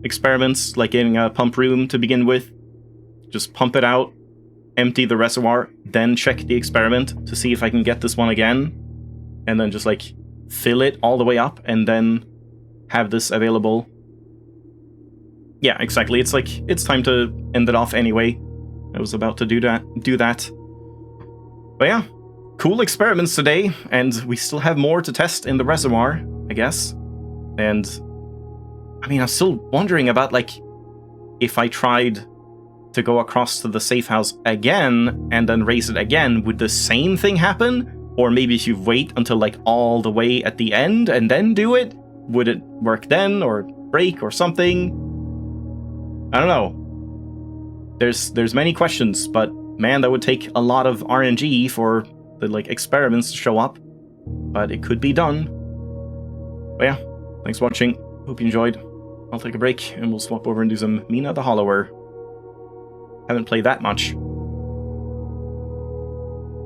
experiments, like getting a pump room to begin with. Just pump it out, empty the reservoir, then check the experiment to see if I can get this one again. And then just, like, fill it all the way up and then have this available. Yeah, exactly. It's like, it's time to end it off anyway. I was about to do that. But yeah, cool experiments today, and we still have more to test in the reservoir, I guess. And I mean, I'm still wondering about, like, if I tried to go across to the safe house again and then raise it again, would the same thing happen? Or maybe if you wait until, like, all the way at the end and then do it, would it work then? Or break or something. I don't know. There's many questions, but man, that would take a lot of RNG for the like experiments to show up. But it could be done. But yeah, thanks for watching. Hope you enjoyed. I'll take a break and we'll swap over and do some Mina the Hollower. Haven't played that much.